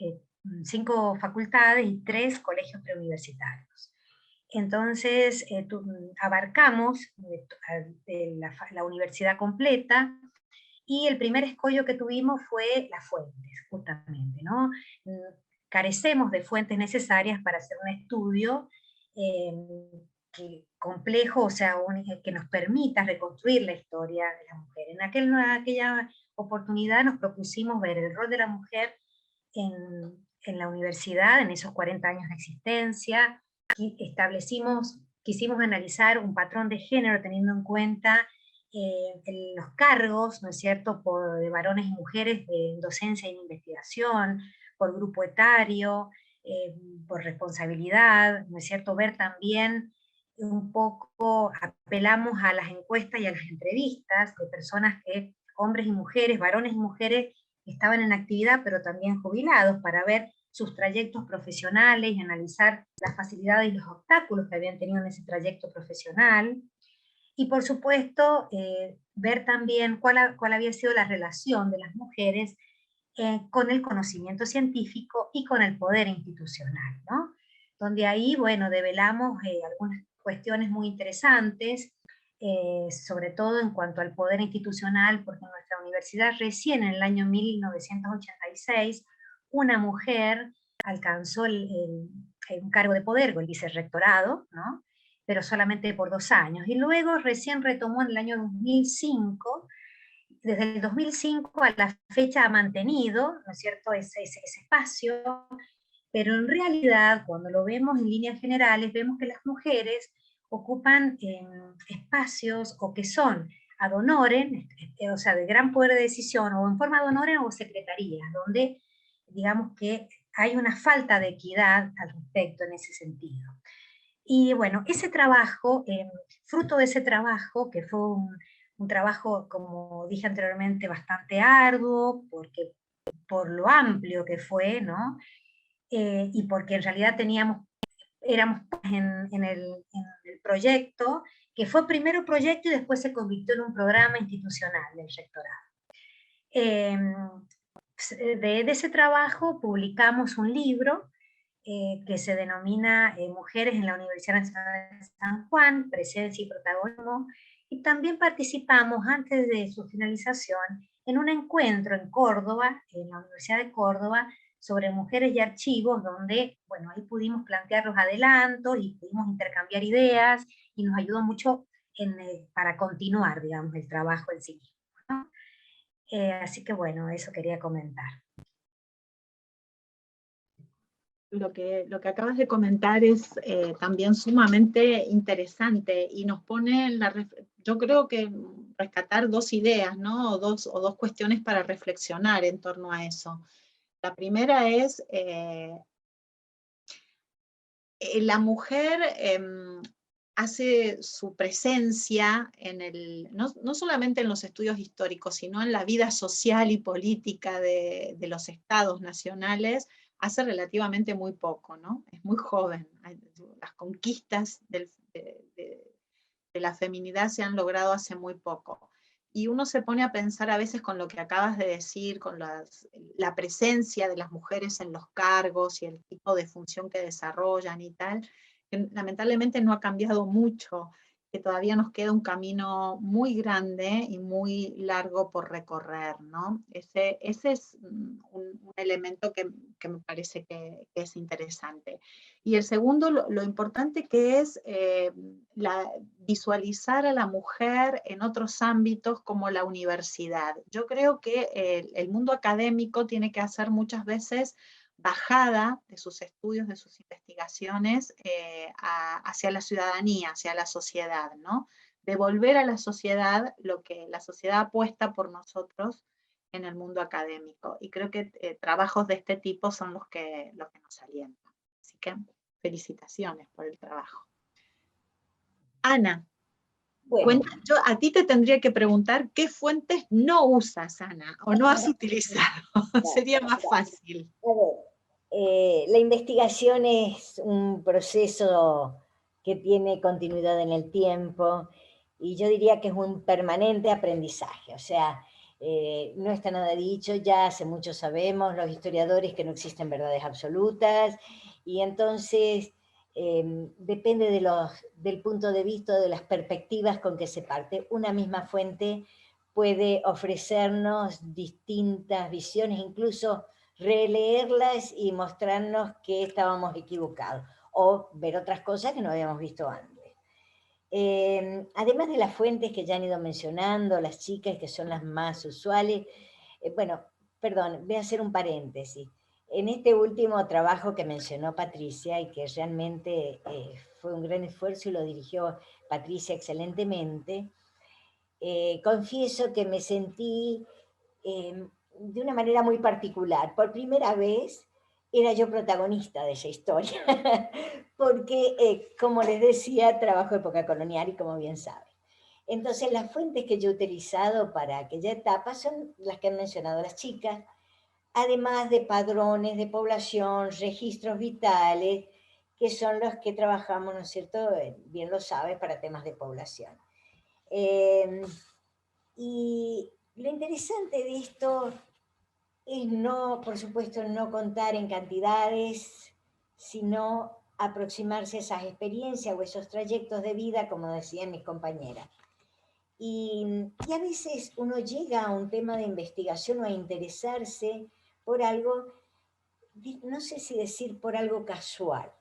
5 facultades y 3 colegios preuniversitarios. Entonces, abarcamos la universidad completa, y el primer escollo que tuvimos fue las fuentes, justamente, ¿no? Carecemos de fuentes necesarias para hacer un estudio complejo, o sea, que nos permita reconstruir la historia de la mujer. En aquella oportunidad nos propusimos ver el rol de la mujer en la universidad, en esos 40 años de existencia, y quisimos analizar un patrón de género teniendo en cuenta los cargos, ¿no es cierto?, de varones y mujeres de docencia e investigación, por grupo etario, por responsabilidad, ¿no es cierto?, ver también un poco, apelamos a las encuestas y a las entrevistas de personas que, hombres y mujeres, varones y mujeres, estaban en actividad, pero también jubilados, para ver sus trayectos profesionales y analizar las facilidades y los obstáculos que habían tenido en ese trayecto profesional. Y por supuesto, ver también cuál había sido la relación de las mujeres con el conocimiento científico y con el poder institucional, ¿no? Donde ahí, bueno, develamos algunas cuestiones muy interesantes, sobre todo en cuanto al poder institucional, porque en nuestra universidad recién en el año 1986 una mujer alcanzó un cargo de poder, el vicerrectorado, ¿no?, pero solamente por 2 años, y luego recién retomó en el año 2005. Desde el 2005 a la fecha ha mantenido, ¿no es cierto?, ese espacio, pero en realidad, cuando lo vemos en líneas generales, vemos que las mujeres ocupan espacios o que son ad honorem, o sea, de gran poder de decisión, o en forma ad honorem o secretarías, donde digamos que hay una falta de equidad al respecto en ese sentido. Y bueno, ese trabajo, fruto de ese trabajo, que fue un trabajo, como dije anteriormente, bastante arduo, por lo amplio que fue, ¿no? Y porque en realidad éramos en el proyecto, que fue primero proyecto y después se convirtió en un programa institucional del rectorado. De ese trabajo publicamos un libro que se denomina Mujeres en la Universidad Nacional de San Juan, Presencia y Protagonismo, y también participamos, antes de su finalización, en un encuentro en Córdoba, en la Universidad de Córdoba, sobre mujeres y archivos, donde, bueno, ahí pudimos plantear los adelantos y pudimos intercambiar ideas, y nos ayudó mucho para continuar, digamos, el trabajo en sí mismo, ¿no? Así que bueno, eso quería comentar. Lo que acabas de comentar es también sumamente interesante y nos pone yo creo que rescatar 2 ideas, ¿no? O dos cuestiones para reflexionar en torno a eso. La primera es, la mujer hace su presencia no solamente en los estudios históricos, sino en la vida social y política de los estados nacionales, hace relativamente muy poco, ¿no? Es muy joven. Las conquistas de la feminidad se han logrado hace muy poco. Y uno se pone a pensar a veces con lo que acabas de decir, con la presencia de las mujeres en los cargos y el tipo de función que desarrollan y tal, que lamentablemente no ha cambiado mucho. que todavía nos queda un camino muy grande y muy largo por recorrer, ¿no? Ese es un elemento que me parece que es interesante. Y el segundo, lo importante que es visualizar a la mujer en otros ámbitos como la universidad. Yo creo que el mundo académico tiene que hacer muchas veces bajada de sus estudios, de sus investigaciones hacia la ciudadanía, hacia la sociedad, ¿no? Devolver a la sociedad lo que la sociedad apuesta por nosotros en el mundo académico. Y creo que trabajos de este tipo son los que nos alientan. Así que felicitaciones por el trabajo. Ana, Bueno, yo a ti te tendría que preguntar qué fuentes no usas, Ana, o no has utilizado. Sería más fácil. a ver, la investigación es un proceso que tiene continuidad en el tiempo y yo diría que es un permanente aprendizaje, o sea, no está nada dicho, ya hace mucho sabemos los historiadores que no existen verdades absolutas y entonces depende del punto de vista, de las perspectivas con que se parte. Una misma fuente puede ofrecernos distintas visiones, incluso releerlas y mostrarnos que estábamos equivocados, o ver otras cosas que no habíamos visto antes. Además de las fuentes que ya han ido mencionando, las chicas que son las más usuales, bueno, perdón, voy a hacer un paréntesis. En este último trabajo que mencionó Patricia y que realmente fue un gran esfuerzo y lo dirigió Patricia excelentemente, confieso que me sentí de una manera muy particular. Por primera vez era yo protagonista de esa historia, porque, como les decía, trabajo época colonial y como bien saben. Entonces, las fuentes que yo he utilizado para aquella etapa son las que han mencionado las chicas, además de padrones de población, registros vitales, que son los que trabajamos, ¿no es cierto? Bien lo sabes, para temas de población. Y lo interesante de esto es no, por supuesto, no contar en cantidades, sino aproximarse a esas experiencias o esos trayectos de vida, como decían mis compañeras. Y a veces uno llega a un tema de investigación o a interesarse por algo, no sé si decir por algo casual.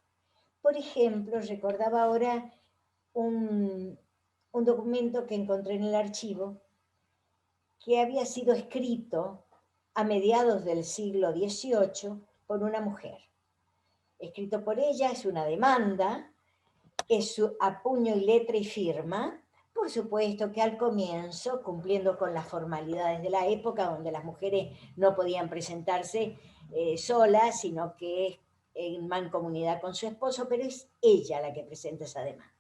Por ejemplo, recordaba ahora un documento que encontré en el archivo que había sido escrito a mediados del siglo XVIII por una mujer. Escrito por ella, es una demanda, es a puño y letra y firma, por supuesto que al comienzo, cumpliendo con las formalidades de la época, donde las mujeres no podían presentarse solas, sino que en mancomunidad con su esposo, pero es ella la que presenta esa demanda.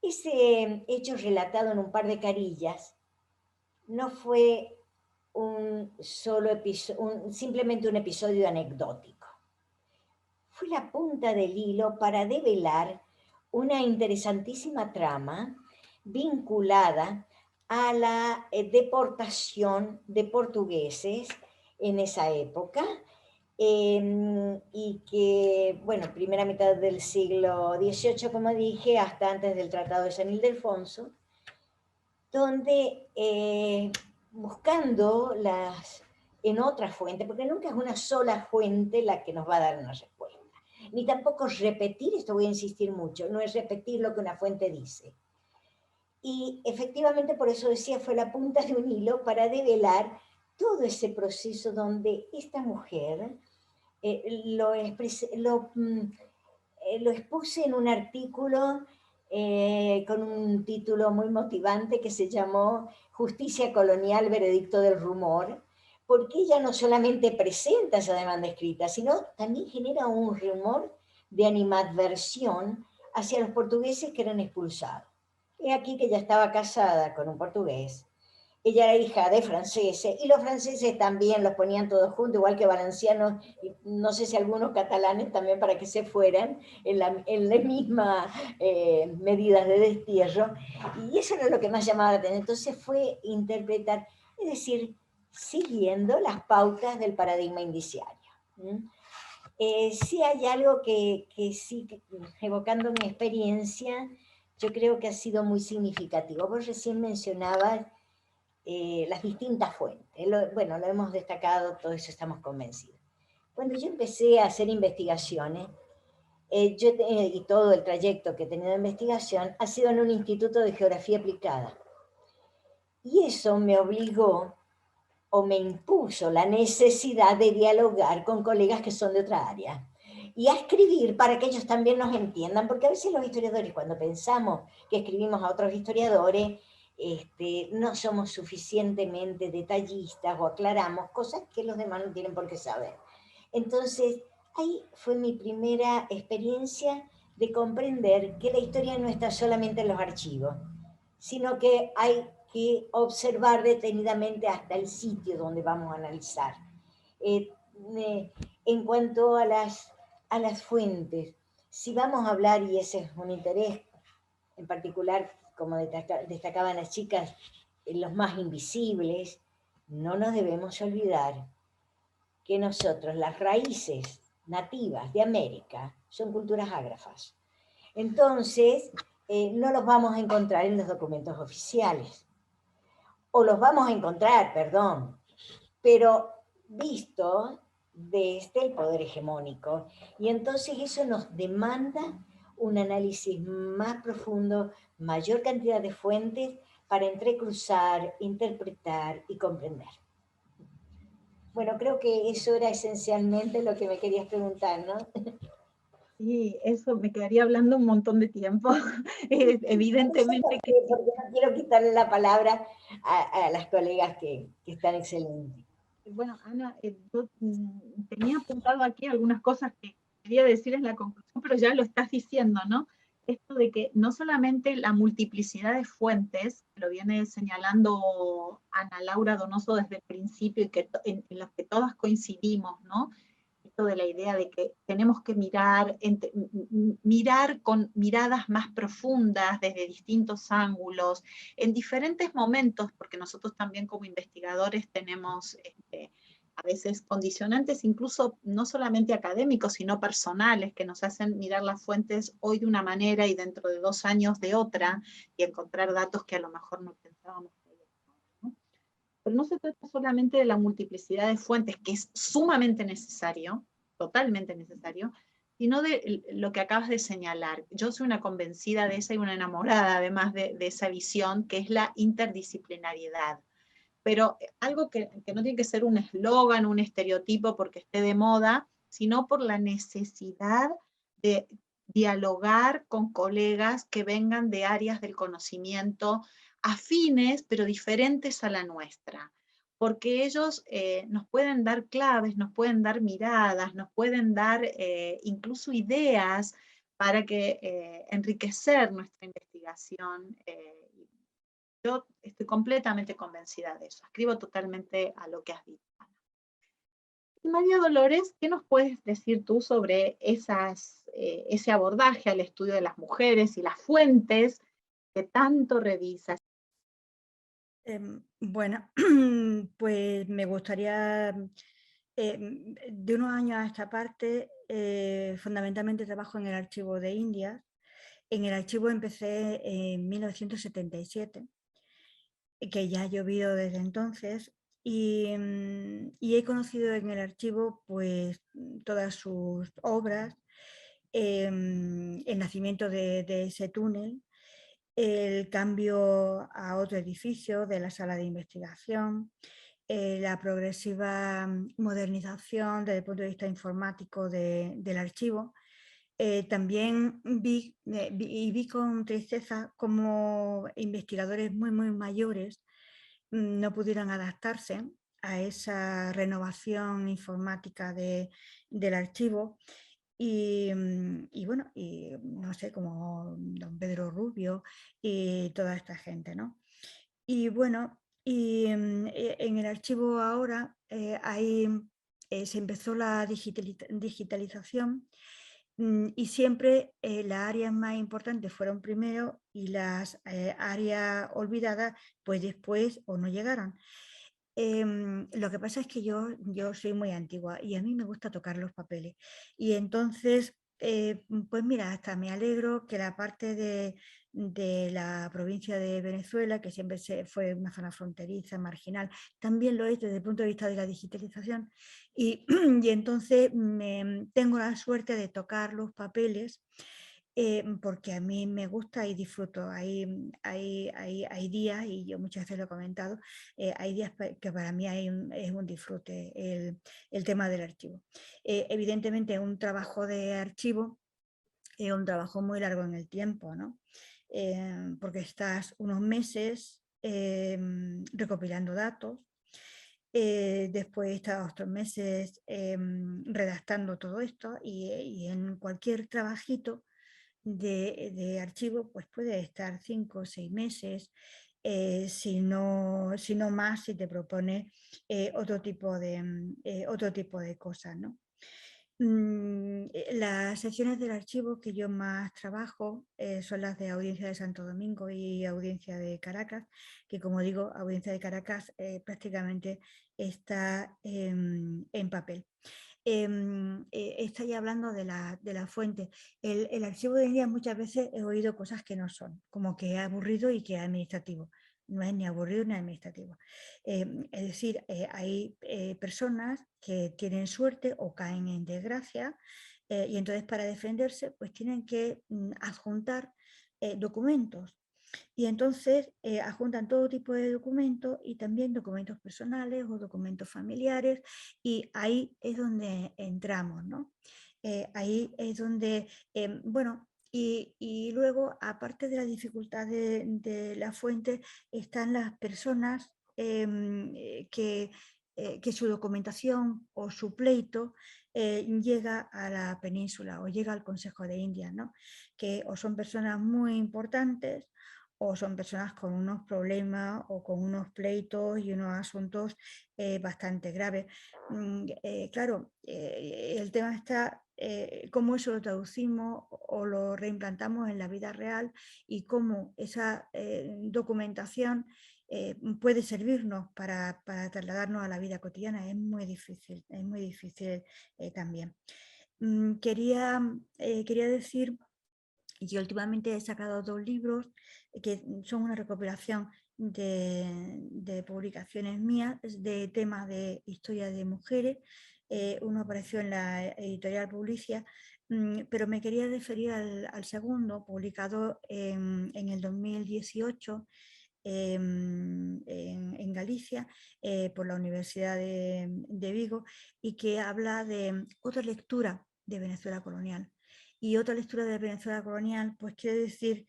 Ese hecho relatado en un par de carillas no fue simplemente un episodio anecdótico. Fue la punta del hilo para develar una interesantísima trama vinculada a la deportación de portugueses en esa época, y que, bueno, primera mitad del siglo XVIII, como dije, hasta antes del Tratado de San Ildefonso, donde buscando en otras fuentes, porque nunca es una sola fuente la que nos va a dar una respuesta, ni tampoco repetir, esto voy a insistir mucho, no es repetir lo que una fuente dice. Y efectivamente, por eso decía, fue la punta de un hilo para develar todo ese proceso donde esta mujer lo expuse en un artículo con un título muy motivante que se llamó Justicia Colonial, Veredicto del Rumor, porque ella no solamente presenta esa demanda escrita, sino también genera un rumor de animadversión hacia los portugueses que eran expulsados. He aquí que ella estaba casada con un portugués, ella era hija de franceses, y los franceses también los ponían todos juntos, igual que valencianos, y no sé si algunos catalanes también, para que se fueran en las mismas medidas de destierro, y eso era lo que más llamaba la atención. Entonces fue interpretar, es decir, siguiendo las pautas del paradigma indiciario. Sí hay algo que sí, evocando mi experiencia, yo creo que ha sido muy significativo. Vos recién mencionabas las distintas fuentes. Bueno, lo hemos destacado, todo eso estamos convencidos. Cuando yo empecé a hacer investigaciones, y todo el trayecto que he tenido de investigación ha sido en un instituto de geografía aplicada. Y eso me obligó o me impuso la necesidad de dialogar con colegas que son de otra área y a escribir para que ellos también nos entiendan, porque a veces los historiadores, cuando pensamos que escribimos a otros historiadores, no somos suficientemente detallistas o aclaramos cosas que los demás no tienen por qué saber. Entonces, ahí fue mi primera experiencia de comprender que la historia no está solamente en los archivos, sino que hay que observar detenidamente hasta el sitio donde vamos a analizar. En cuanto a las fuentes, si vamos a hablar, y ese es un interés en particular, como destacaban las chicas, los más invisibles, no nos debemos olvidar que nosotros, las raíces nativas de América, son culturas ágrafas. Entonces, no los vamos a encontrar en los documentos oficiales. O los vamos a encontrar, perdón, pero visto desde el poder hegemónico. Y entonces eso nos demanda un análisis más profundo, mayor cantidad de fuentes para entrecruzar, interpretar y comprender. Bueno, creo que eso era esencialmente lo que me querías preguntar, ¿no? Sí, eso me quedaría hablando un montón de tiempo. Evidentemente que... Porque no quiero quitarle la palabra a las colegas que están excelentes. Bueno, Ana, yo tenía apuntado aquí algunas cosas que quería decir en la conclusión, pero ya lo estás diciendo, ¿no? Esto de que no solamente la multiplicidad de fuentes, lo viene señalando Ana Laura Donoso desde el principio y que en las que todas coincidimos, ¿no? Esto de la idea de que tenemos que mirar con miradas más profundas, desde distintos ángulos, en diferentes momentos, porque nosotros también como investigadores tenemos a veces condicionantes, incluso no solamente académicos, sino personales, que nos hacen mirar las fuentes hoy de una manera y dentro de 2 años de otra, y encontrar datos que a lo mejor no pensábamos. Pero no se trata solamente de la multiplicidad de fuentes, que es sumamente necesario, totalmente necesario, sino de lo que acabas de señalar. Yo soy una convencida de esa y una enamorada además de esa visión, que es la interdisciplinariedad. Pero algo que no tiene que ser un eslogan, un estereotipo porque esté de moda, sino por la necesidad de dialogar con colegas que vengan de áreas del conocimiento afines, pero diferentes a la nuestra, porque ellos nos pueden dar claves, nos pueden dar miradas, nos pueden dar incluso ideas para que enriquecer nuestra investigación. Yo estoy completamente convencida de eso, escribo totalmente a lo que has dicho. María Dolores, ¿qué nos puedes decir tú sobre ese abordaje al estudio de las mujeres y las fuentes que tanto revisas? Bueno, pues me gustaría, de unos años a esta parte, fundamentalmente trabajo en el archivo de Indias. En el archivo empecé en 1977, que ya ha llovido desde entonces, y he conocido en el archivo pues todas sus obras, el nacimiento de ese túnel, el cambio a otro edificio de la sala de investigación, la progresiva modernización desde el punto de vista informático del archivo. También vi con tristeza cómo investigadores muy mayores no pudieron adaptarse a esa renovación informática del archivo. Y bueno, y no sé, como don Pedro Rubio y toda esta gente, ¿no? Y bueno, en el archivo ahora se empezó la digitalización, y siempre las áreas más importantes fueron primero y las áreas olvidadas pues después o no llegaron. Lo que pasa es que yo soy muy antigua y a mí me gusta tocar los papeles. Y entonces, pues mira, hasta me alegro que la parte de la provincia de Venezuela, que siempre fue una zona fronteriza, marginal, también lo es desde el punto de vista de la digitalización, y entonces tengo la suerte de tocar los papeles, porque a mí me gusta y disfruto. Hay días, y yo muchas veces lo he comentado, hay días que para mí es un disfrute el tema del archivo. Evidentemente un trabajo de archivo es un trabajo muy largo en el tiempo, ¿no? Porque estás unos meses recopilando datos, después estás otros meses redactando todo esto, y en cualquier trabajito de archivo pues puede estar 5 o 6 meses, si no más, si te propone otro tipo de cosas, ¿no? Las secciones del archivo que yo más trabajo son las de Audiencia de Santo Domingo y Audiencia de Caracas, que, como digo, Audiencia de Caracas prácticamente está en papel. Estáis hablando de la fuente. El archivo de India muchas veces he oído cosas que no son, como que es aburrido y que es administrativo. No es ni aburrido ni administrativo. Es decir, hay personas que tienen suerte o caen en desgracia, y entonces para defenderse pues tienen que adjuntar documentos. Y entonces adjuntan todo tipo de documentos, y también documentos personales o documentos familiares, y ahí es donde entramos, ¿no? Ahí es donde, bueno, y luego, aparte de la dificultad de la fuente, están las personas que su documentación o su pleito llega a la península o llega al Consejo de Indias, ¿no? Que o son personas muy importantes, o son personas con unos problemas o con unos pleitos y unos asuntos bastante graves. Claro, el tema está cómo eso lo traducimos o lo reimplantamos en la vida real, y cómo esa documentación puede servirnos para trasladarnos a la vida cotidiana. Es muy difícil también. Quería decir, y últimamente he sacado 2 libros que son una recopilación de publicaciones mías de temas de historia de mujeres. Uno apareció en la editorial Publicia, pero me quería referir al segundo, publicado en el 2018 en Galicia, por la Universidad de Vigo, y que habla de otra lectura de Venezuela colonial. Y otra lectura de Venezuela colonial, pues quiere decir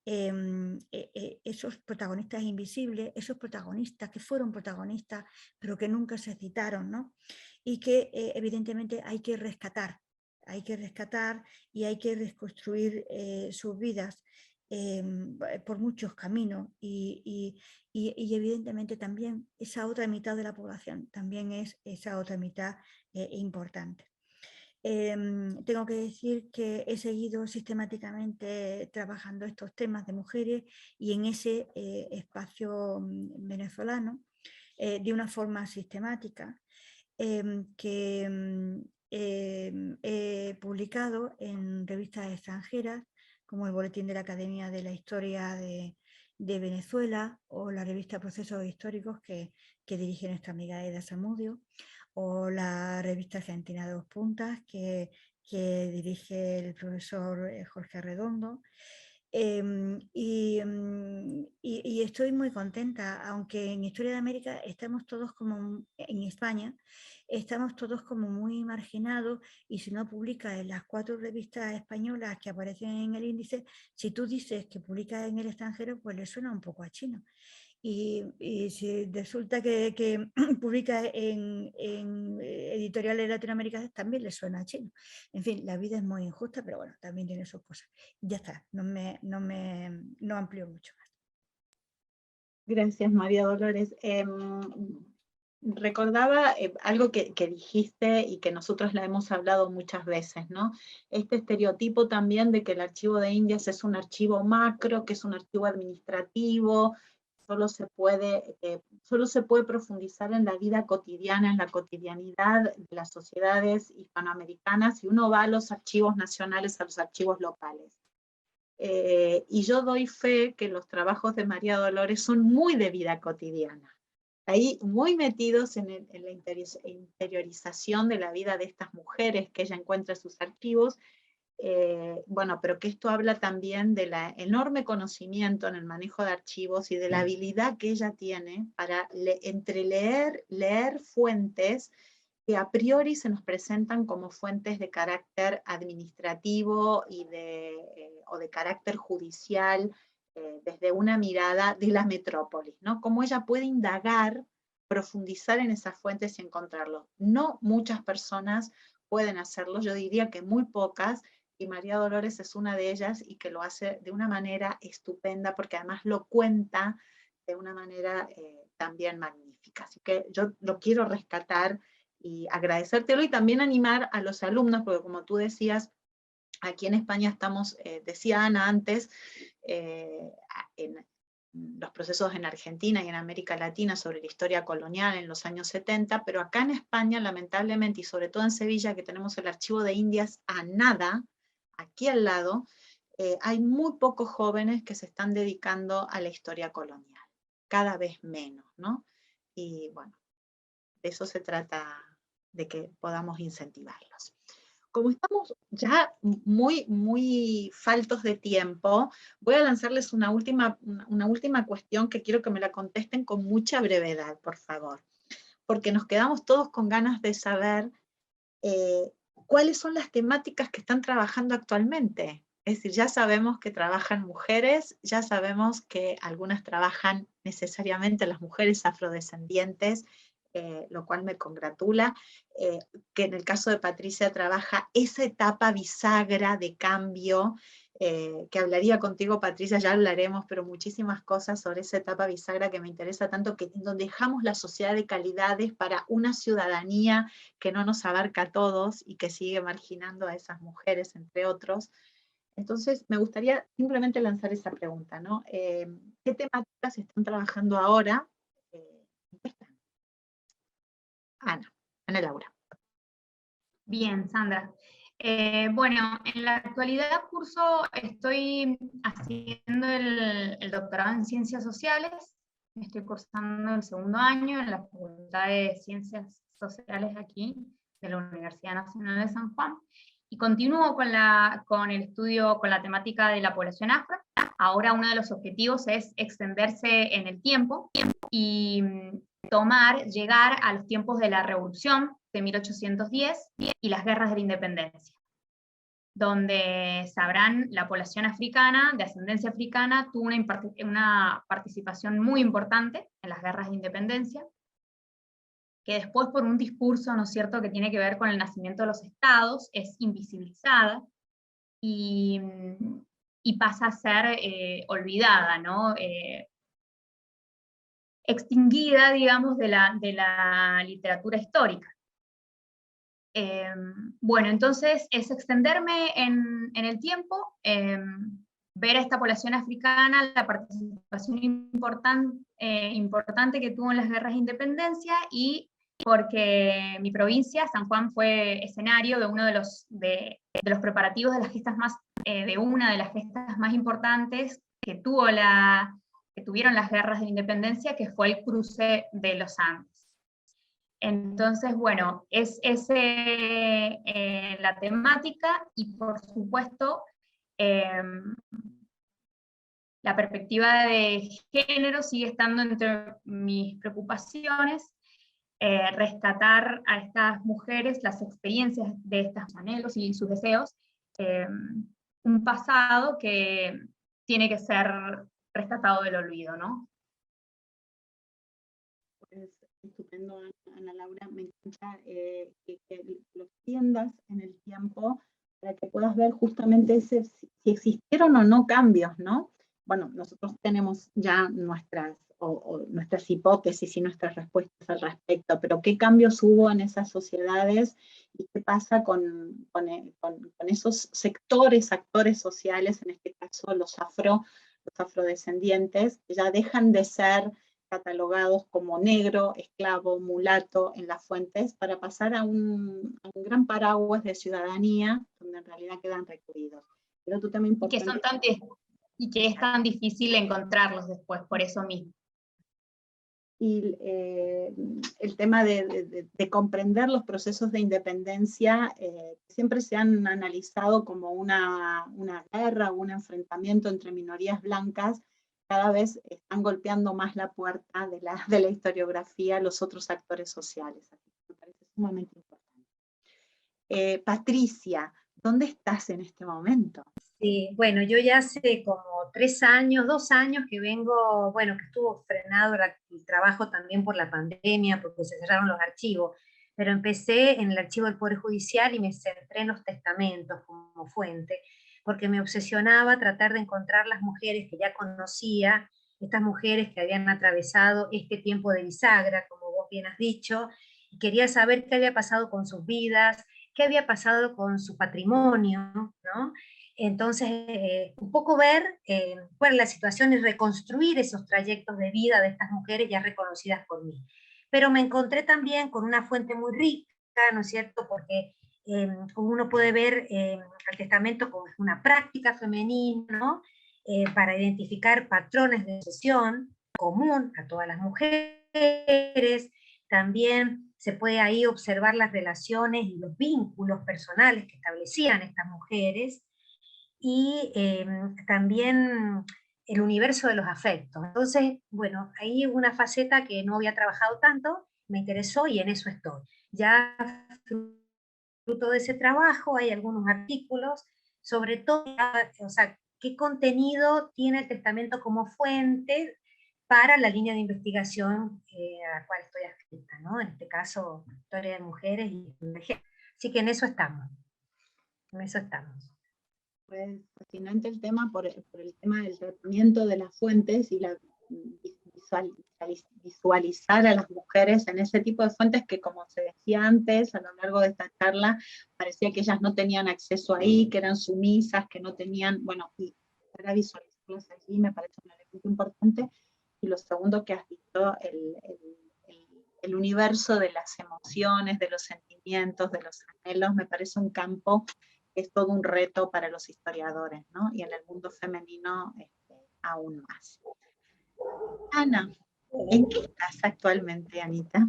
esos protagonistas invisibles, esos protagonistas que fueron protagonistas pero que nunca se citaron, ¿no? Y que evidentemente hay que rescatar y hay que reconstruir sus vidas por muchos caminos, y evidentemente también esa otra mitad de la población también es esa otra mitad importante. Tengo que decir que he seguido sistemáticamente trabajando estos temas de mujeres y en ese espacio venezolano de una forma sistemática, que he publicado en revistas extranjeras como el Boletín de la Academia de la Historia de Venezuela, o la revista Procesos Históricos que dirige nuestra amiga Eda Zamudio, o la revista Argentina de Dos Puntas que dirige el profesor Jorge Arredondo. Y estoy muy contenta, aunque en Historia de América estamos todos como, en España, estamos todos como muy marginados, y si no publicas en las 4 revistas españolas que aparecen en el índice, si tú dices que publicas en el extranjero, pues le suena un poco a chino. Y si resulta que publica en editoriales latinoamericanas, también le suena a chino. En fin, la vida es muy injusta, pero bueno, también tiene sus cosas. Ya está, no amplío mucho más. Gracias, María Dolores. Recordaba algo que dijiste y que nosotros la hemos hablado muchas veces, ¿no? Este estereotipo también de que el archivo de Indias es un archivo macro, que es un archivo administrativo, solo se puede profundizar en la vida cotidiana, en la cotidianidad de las sociedades hispanoamericanas, si uno va a los archivos nacionales, a los archivos locales. y yo doy fe que los trabajos de María Dolores son muy de vida cotidiana, ahí muy metidos en la interiorización de la vida de estas mujeres que ella encuentra en sus archivos. Bueno, pero que esto habla también del enorme conocimiento en el manejo de archivos y de la habilidad que ella tiene para leer fuentes que a priori se nos presentan como fuentes de carácter administrativo o de carácter judicial, desde una mirada de la metrópolis, ¿no? Cómo ella puede indagar, profundizar en esas fuentes y encontrarlos. No muchas personas pueden hacerlo, yo diría que muy pocas, y María Dolores es una de ellas y que lo hace de una manera estupenda, porque además lo cuenta de una manera también magnífica. Así que yo lo quiero rescatar y agradecértelo, y también animar a los alumnos, porque como tú decías, aquí en España estamos, decía Ana antes, en los procesos en Argentina y en América Latina sobre la historia colonial en los años 70, pero acá en España, lamentablemente, y sobre todo en Sevilla, que tenemos el archivo de Indias a nada, aquí al lado, hay muy pocos jóvenes que se están dedicando a la historia colonial, cada vez menos, ¿no? Y bueno, de eso se trata, de que podamos incentivarlos. Como estamos ya muy faltos de tiempo, voy a lanzarles una última cuestión que quiero que me la contesten con mucha brevedad, por favor, porque nos quedamos todos con ganas de saber cuáles son las temáticas que están trabajando actualmente. Es decir, ya sabemos que trabajan mujeres, ya sabemos que algunas trabajan necesariamente las mujeres afrodescendientes, lo cual me congratula, que en el caso de Patricia trabaja esa etapa bisagra de cambio, que hablaría contigo, Patricia, ya hablaremos, pero muchísimas cosas sobre esa etapa bisagra que me interesa tanto, que donde dejamos la sociedad de calidades para una ciudadanía que no nos abarca a todos y que sigue marginando a esas mujeres, entre otros. Entonces, me gustaría simplemente lanzar esa pregunta, ¿no? ¿Qué temáticas están trabajando ahora? Ana Laura. Bien, Sandra. Bueno, en la actualidad estoy haciendo el doctorado en Ciencias Sociales, estoy cursando el segundo año en la Facultad de Ciencias Sociales aquí, de la Universidad Nacional de San Juan, y continúo con el estudio, con la temática de la población afro. Ahora uno de los objetivos es extenderse en el tiempo y llegar a los tiempos de la Revolución de 1810 y las guerras de la independencia, donde sabrán la población africana, de ascendencia africana, tuvo una participación muy importante en las guerras de independencia, que después por un discurso, ¿no es cierto?, que tiene que ver con el nacimiento de los estados, es invisibilizada y pasa a ser olvidada, ¿no? Extinguida, digamos, de la literatura histórica. Bueno, entonces es extenderme en el tiempo, ver a esta población africana, la participación importante que tuvo en las guerras de independencia, y porque mi provincia, San Juan, fue escenario de uno de los preparativos de las gestas de una de las gestas más importantes que tuvieron las guerras de independencia, que fue el cruce de los Andes. Entonces, bueno, es la temática, y por supuesto la perspectiva de género sigue estando entre mis preocupaciones, rescatar a estas mujeres, las experiencias de estos anhelos y sus deseos, un pasado que tiene que ser rescatado del olvido, ¿no? Estupendo, Ana Laura, me encanta que lo extiendas en el tiempo para que puedas ver justamente si existieron o no cambios, ¿no? Bueno, nosotros tenemos ya nuestras hipótesis y nuestras respuestas al respecto, pero ¿qué cambios hubo en esas sociedades y qué pasa con esos sectores, actores sociales, en este caso los afrodescendientes, que ya dejan de ser catalogados como negro, esclavo, mulato en las fuentes, para pasar a un gran paraguas de ciudadanía, donde en realidad quedan recluidos? Era otro tema Y que, importante. y que es tan difícil encontrarlos después, por eso mismo. Y el tema de comprender los procesos de independencia siempre se han analizado como una guerra, un enfrentamiento entre minorías blancas. Cada vez están golpeando más la puerta de la historiografía los otros actores sociales. Me parece sumamente importante. Patricia, ¿dónde estás en este momento? Sí, bueno, yo ya hace como 3 años, 2 años que vengo, bueno, que estuvo frenado el trabajo también por la pandemia, porque se cerraron los archivos, pero empecé en el archivo del Poder Judicial y me centré en los testamentos como fuente, porque me obsesionaba tratar de encontrar las mujeres que ya conocía, estas mujeres que habían atravesado este tiempo de bisagra, como vos bien has dicho, y quería saber qué había pasado con sus vidas, qué había pasado con su patrimonio, ¿no? Entonces, un poco ver cuál es la situación y reconstruir esos trayectos de vida de estas mujeres ya reconocidas por mí. Pero me encontré también con una fuente muy rica, ¿no es cierto? Porque uno puede ver el testamento como una práctica femenina, ¿no? Para identificar patrones de sucesión común a todas las mujeres. También se puede ahí observar las relaciones y los vínculos personales que establecían estas mujeres, y también el universo de los afectos. Entonces, bueno, ahí una faceta que no había trabajado tanto, me interesó y en eso estoy. Ya fruto de ese trabajo hay algunos artículos, sobre todo, o sea, qué contenido tiene el testamento como fuente para la línea de investigación a la cual estoy adscrita, ¿no? En este caso, historia de mujeres y de género. Así que en eso estamos. En eso estamos. Fue fascinante el tema por el tema del tratamiento de las fuentes y la visualizar a las mujeres en ese tipo de fuentes que, como se decía antes, a lo largo de esta charla, parecía que ellas no tenían acceso ahí, que eran sumisas, que no tenían, bueno, y para visualizarlas allí me parece un elemento importante. Y lo segundo que has visto, el universo de las emociones, de los sentimientos, de los anhelos, me parece un campo que es todo un reto para los historiadores, ¿no? Y en el mundo femenino aún más. Ana, ¿en qué estás actualmente, Anita?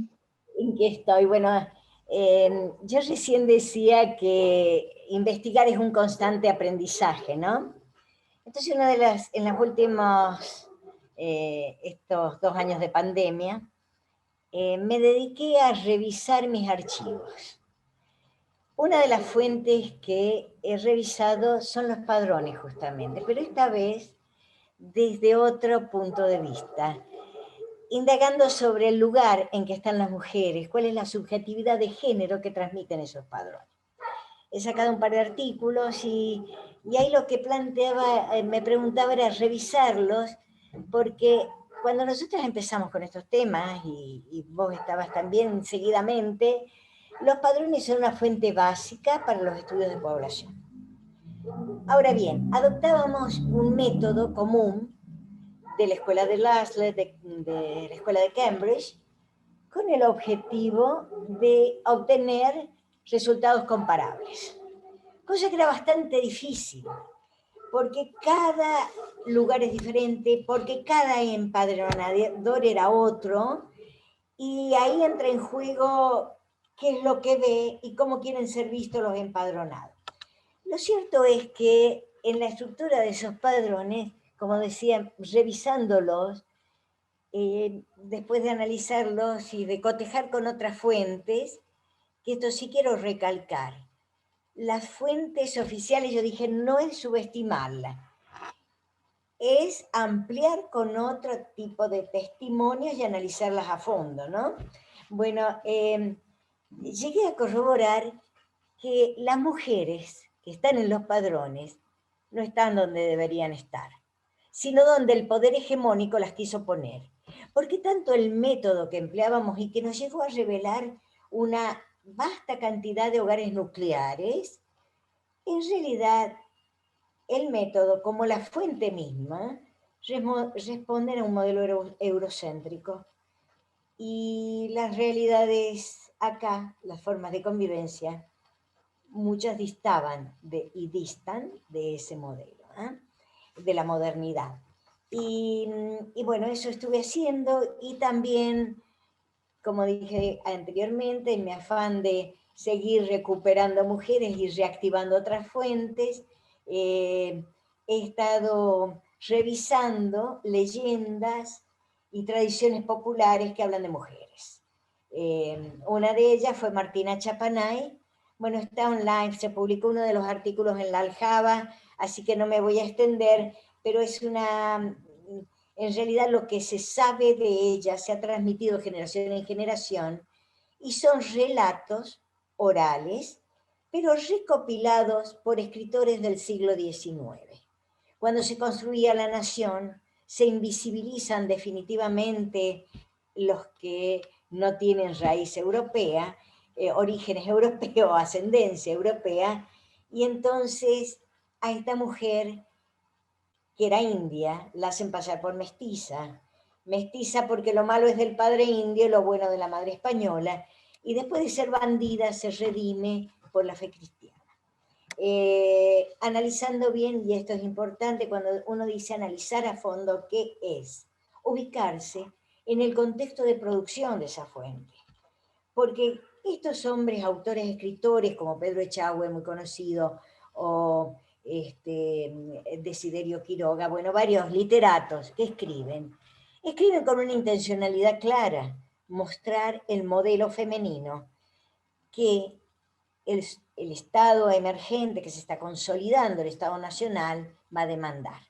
¿En qué estoy? Bueno, yo recién decía que investigar es un constante aprendizaje, ¿no? Entonces, en los últimos, estos 2 años de pandemia, me dediqué a revisar mis archivos. Una de las fuentes que he revisado son los padrones, justamente, pero esta vez desde otro punto de vista, indagando sobre el lugar en que están las mujeres, cuál es la subjetividad de género que transmiten esos padrones. He sacado un par de artículos y ahí lo que planteaba, me preguntaba era revisarlos, porque cuando nosotros empezamos con estos temas, y vos estabas también seguidamente, los padrones son una fuente básica para los estudios de población. Ahora bien, adoptábamos un método común de la escuela de Lassley, de la escuela de Cambridge, con el objetivo de obtener resultados comparables. Cosa que era bastante difícil, porque cada lugar es diferente, porque cada empadronador era otro, y ahí entra en juego qué es lo que ve y cómo quieren ser vistos los empadronados. Lo cierto es que en la estructura de esos padrones, como decía, revisándolos, después de analizarlos y de cotejar con otras fuentes, que esto sí quiero recalcar, las fuentes oficiales, yo dije, no es subestimarlas, es ampliar con otro tipo de testimonios y analizarlas a fondo, ¿no? Bueno, llegué a corroborar que las mujeres que están en los padrones no están donde deberían estar, sino donde el poder hegemónico las quiso poner. Porque tanto el método que empleábamos y que nos llegó a revelar una vasta cantidad de hogares nucleares, en realidad el método como la fuente misma responden a un modelo eurocéntrico. Y las realidades acá, las formas de convivencia, muchas distaban y distan de ese modelo, de la modernidad. Y bueno, eso estuve haciendo, y también, como dije anteriormente, en mi afán de seguir recuperando mujeres y reactivando otras fuentes, he estado revisando leyendas y tradiciones populares que hablan de mujeres. Una de ellas fue Martina Chapanay. Bueno, está online, se publicó uno de los artículos en La Aljaba, así que no me voy a extender, pero es en realidad lo que se sabe de ella se ha transmitido de generación en generación, y son relatos orales, pero recopilados por escritores del siglo XIX. Cuando se construía la nación, se invisibilizan definitivamente los que no tienen raíz europea, orígenes europeos, ascendencia europea, y entonces a esta mujer, que era india, la hacen pasar por mestiza. Mestiza porque lo malo es del padre indio y lo bueno de la madre española, y después de ser bandida se redime por la fe cristiana. Analizando bien, y esto es importante cuando uno dice analizar a fondo, ¿qué es? Ubicarse en el contexto de producción de esa fuente. Porque estos hombres, autores, escritores, como Pedro Echagüe, muy conocido, o Desiderio Quiroga, bueno, varios literatos que escriben con una intencionalidad clara: mostrar el modelo femenino que el Estado emergente que se está consolidando, el Estado nacional, va a demandar.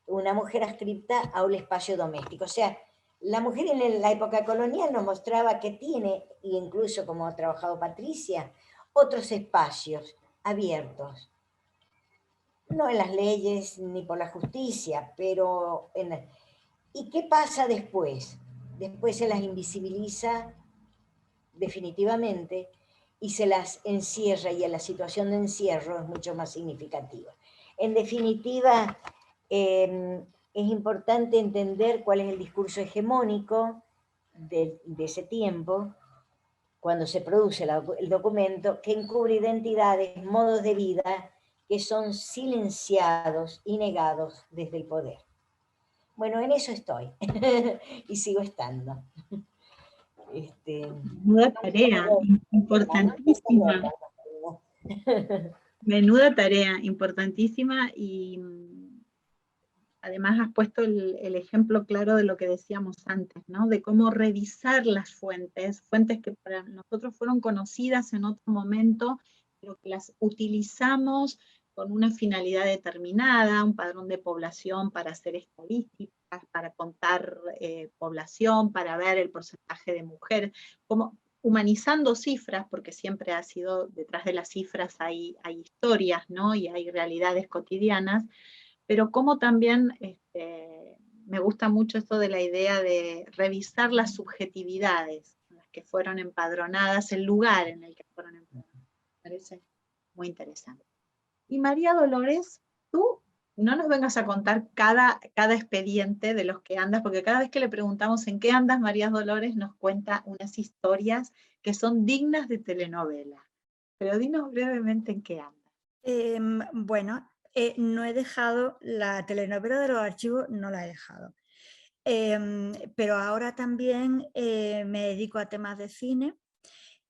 Una mujer adscripta a un espacio doméstico. O sea, la mujer en la época colonial nos mostraba que tiene, e incluso como ha trabajado Patricia, otros espacios abiertos. No en las leyes ni por la justicia, pero ¿y qué pasa después? Después se las invisibiliza definitivamente y se las encierra, y en la situación de encierro es mucho más significativa. En definitiva, es importante entender cuál es el discurso hegemónico de ese tiempo, cuando se produce el documento, que encubre identidades, modos de vida que son silenciados y negados desde el poder. Bueno, en eso estoy y sigo estando. Menuda tarea importantísima. Menuda tarea importantísima, y además has puesto el ejemplo claro de lo que decíamos antes, ¿no? De cómo revisar las fuentes que para nosotros fueron conocidas en otro momento, pero que las utilizamos con una finalidad determinada, un padrón de población para hacer estadísticas, para contar población, para ver el porcentaje de mujeres, como humanizando cifras, porque siempre ha sido, detrás de las cifras hay historias, ¿no? Y hay realidades cotidianas, pero como también me gusta mucho esto de la idea de revisar las subjetividades en las que fueron empadronadas, el lugar en el que fueron empadronadas. Me parece muy interesante. Y María Dolores, tú no nos vengas a contar cada expediente de los que andas, porque cada vez que le preguntamos en qué andas, María Dolores nos cuenta unas historias que son dignas de telenovela. Pero dinos brevemente en qué andas. Bueno, no he dejado la telenovela de los archivos, no la he dejado. Pero ahora también me dedico a temas de cine.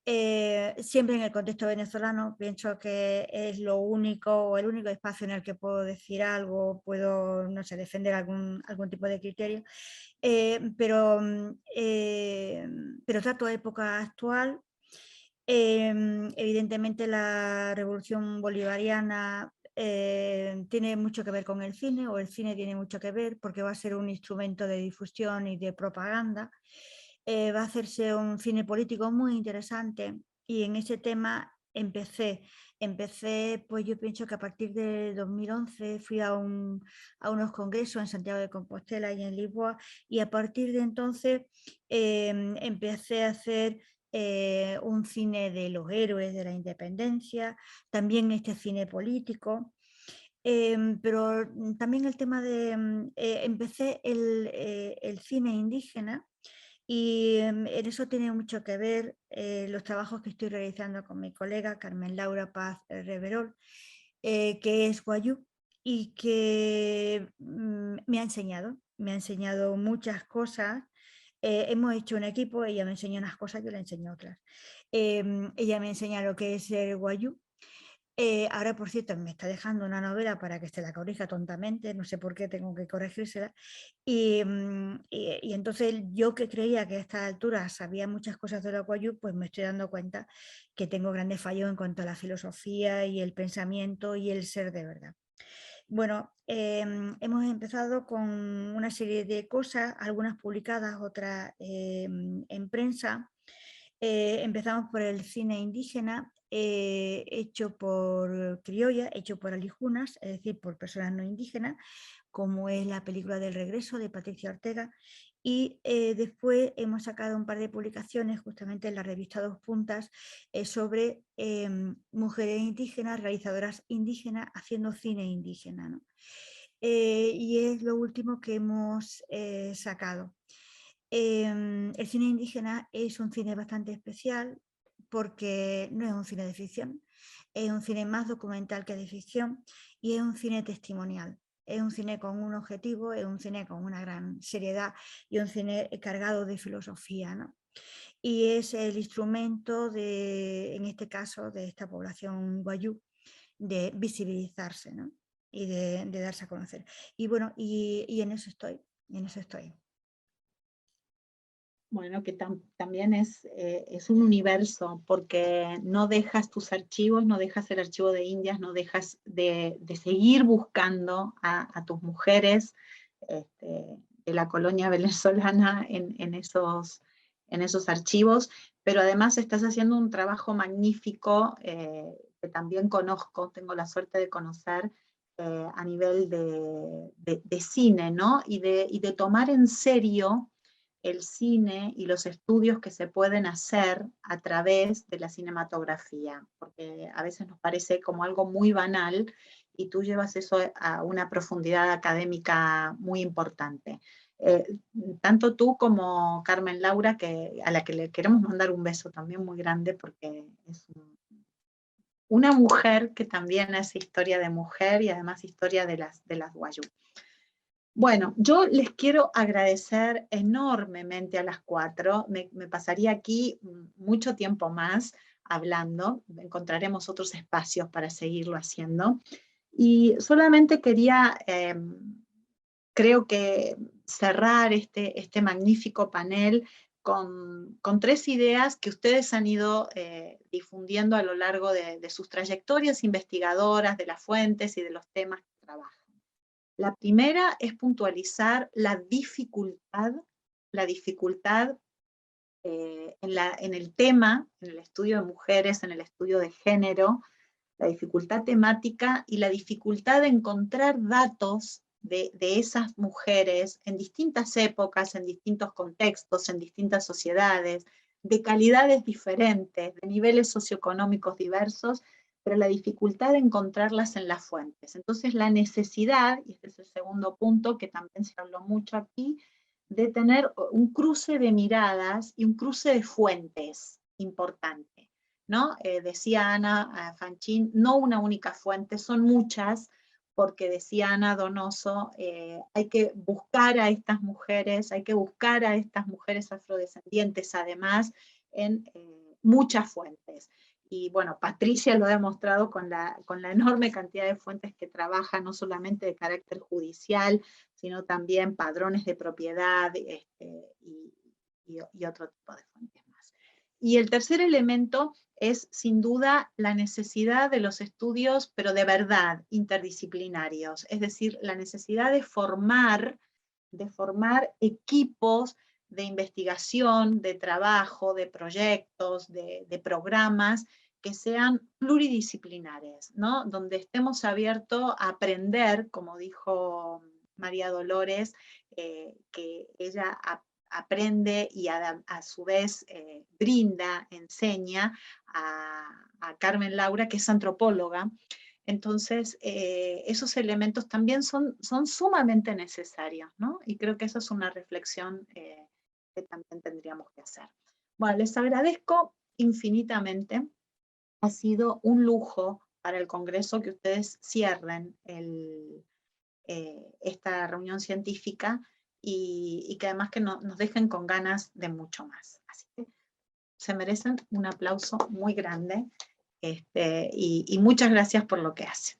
Siempre en el contexto venezolano, pienso que es lo único, o el único espacio en el que puedo decir algo, puedo, no sé, defender algún tipo de criterio, pero trato época actual. Evidentemente la revolución bolivariana tiene mucho que ver con el cine, o el cine tiene mucho que ver, porque va a ser un instrumento de difusión y de propaganda. Va a hacerse un cine político muy interesante, y en ese tema empecé, pues yo pienso que a partir de 2011 fui a unos congresos en Santiago de Compostela y en Lisboa, y a partir de entonces empecé a hacer un cine de los héroes de la independencia, también este cine político. Pero también el tema de, empecé el cine indígena, Y en eso tiene mucho que ver los trabajos que estoy realizando con mi colega Carmen Laura Paz Reverol, que es wayú y que me ha enseñado muchas cosas. Hemos hecho un equipo, ella me enseña unas cosas, yo le enseño otras. Ella me enseña lo que es el wayú. Ahora, por cierto, me está dejando una novela para que se la corrija tontamente, no sé por qué tengo que corregírsela. Y entonces yo, que creía que a esta altura sabía muchas cosas de los wayuu, pues me estoy dando cuenta que tengo grandes fallos en cuanto a la filosofía y el pensamiento y el ser de verdad. Bueno, hemos empezado con una serie de cosas, algunas publicadas, otras en prensa. Empezamos por el cine indígena, hecho por criolla, hecho por alijunas, es decir, por personas no indígenas, como es la película del regreso de Patricia Ortega, y después hemos sacado un par de publicaciones justamente en la revista Dos Puntas sobre mujeres indígenas, realizadoras indígenas haciendo cine indígena, ¿no? Y es lo último que hemos sacado. El cine indígena es un cine bastante especial porque no es un cine de ficción, es un cine más documental que de ficción y es un cine testimonial. Es un cine con un objetivo, es un cine con una gran seriedad y un cine cargado de filosofía, ¿no? Y es el instrumento en este caso, de esta población wayú, de visibilizarse, ¿no? Y de darse a conocer. Y bueno, y en eso estoy, en eso estoy. Bueno, que también es un universo, porque no dejas tus archivos, no dejas el archivo de Indias, no dejas de seguir buscando a tus mujeres de la colonia venezolana en esos archivos, pero además estás haciendo un trabajo magnífico que también conozco, tengo la suerte de conocer a nivel de cine, ¿no? Y de tomar en serio el cine y los estudios que se pueden hacer a través de la cinematografía, porque a veces nos parece como algo muy banal y tú llevas eso a una profundidad académica muy importante. Tanto tú como Carmen Laura, a la que le queremos mandar un beso también muy grande, porque es una mujer que también hace historia de mujer y además historia de las wayuu. Bueno, yo les quiero agradecer enormemente a las cuatro. Me pasaría aquí mucho tiempo más hablando. Encontraremos otros espacios para seguirlo haciendo. Y solamente quería, creo que, cerrar este magnífico panel con 3 ideas que ustedes han ido difundiendo a lo largo de sus trayectorias investigadoras, de las fuentes y de los temas que trabajan. La primera es puntualizar la dificultad en el tema, en el estudio de mujeres, en el estudio de género, la dificultad temática y la dificultad de encontrar datos de esas mujeres en distintas épocas, en distintos contextos, en distintas sociedades, de calidades diferentes, de niveles socioeconómicos diversos, pero la dificultad de encontrarlas en las fuentes. Entonces la necesidad, y este es el segundo punto que también se habló mucho aquí, de tener un cruce de miradas y un cruce de fuentes importante, ¿no? Decía Ana Fanchín, no una única fuente, son muchas, porque decía Ana Donoso, hay que buscar a estas mujeres, afrodescendientes además en muchas fuentes. Y bueno, Patricia lo ha demostrado con la enorme cantidad de fuentes que trabaja, no solamente de carácter judicial, sino también padrones de propiedad y otro tipo de fuentes más. Y el tercer elemento es, sin duda, la necesidad de los estudios, pero de verdad, interdisciplinarios, es decir, la necesidad de formar equipos de investigación, de trabajo, de proyectos, de programas que sean pluridisciplinares, ¿no? Donde estemos abiertos a aprender, como dijo María Dolores, que ella aprende y a su vez brinda, enseña a Carmen Laura, que es antropóloga. Entonces, esos elementos también son sumamente necesarios, ¿no? Y creo que eso es una reflexión que también tendríamos que hacer. Bueno, les agradezco infinitamente. Ha sido un lujo para el Congreso que ustedes cierren esta reunión científica y que además que nos dejen con ganas de mucho más. Así que se merecen un aplauso muy grande y muchas gracias por lo que hacen.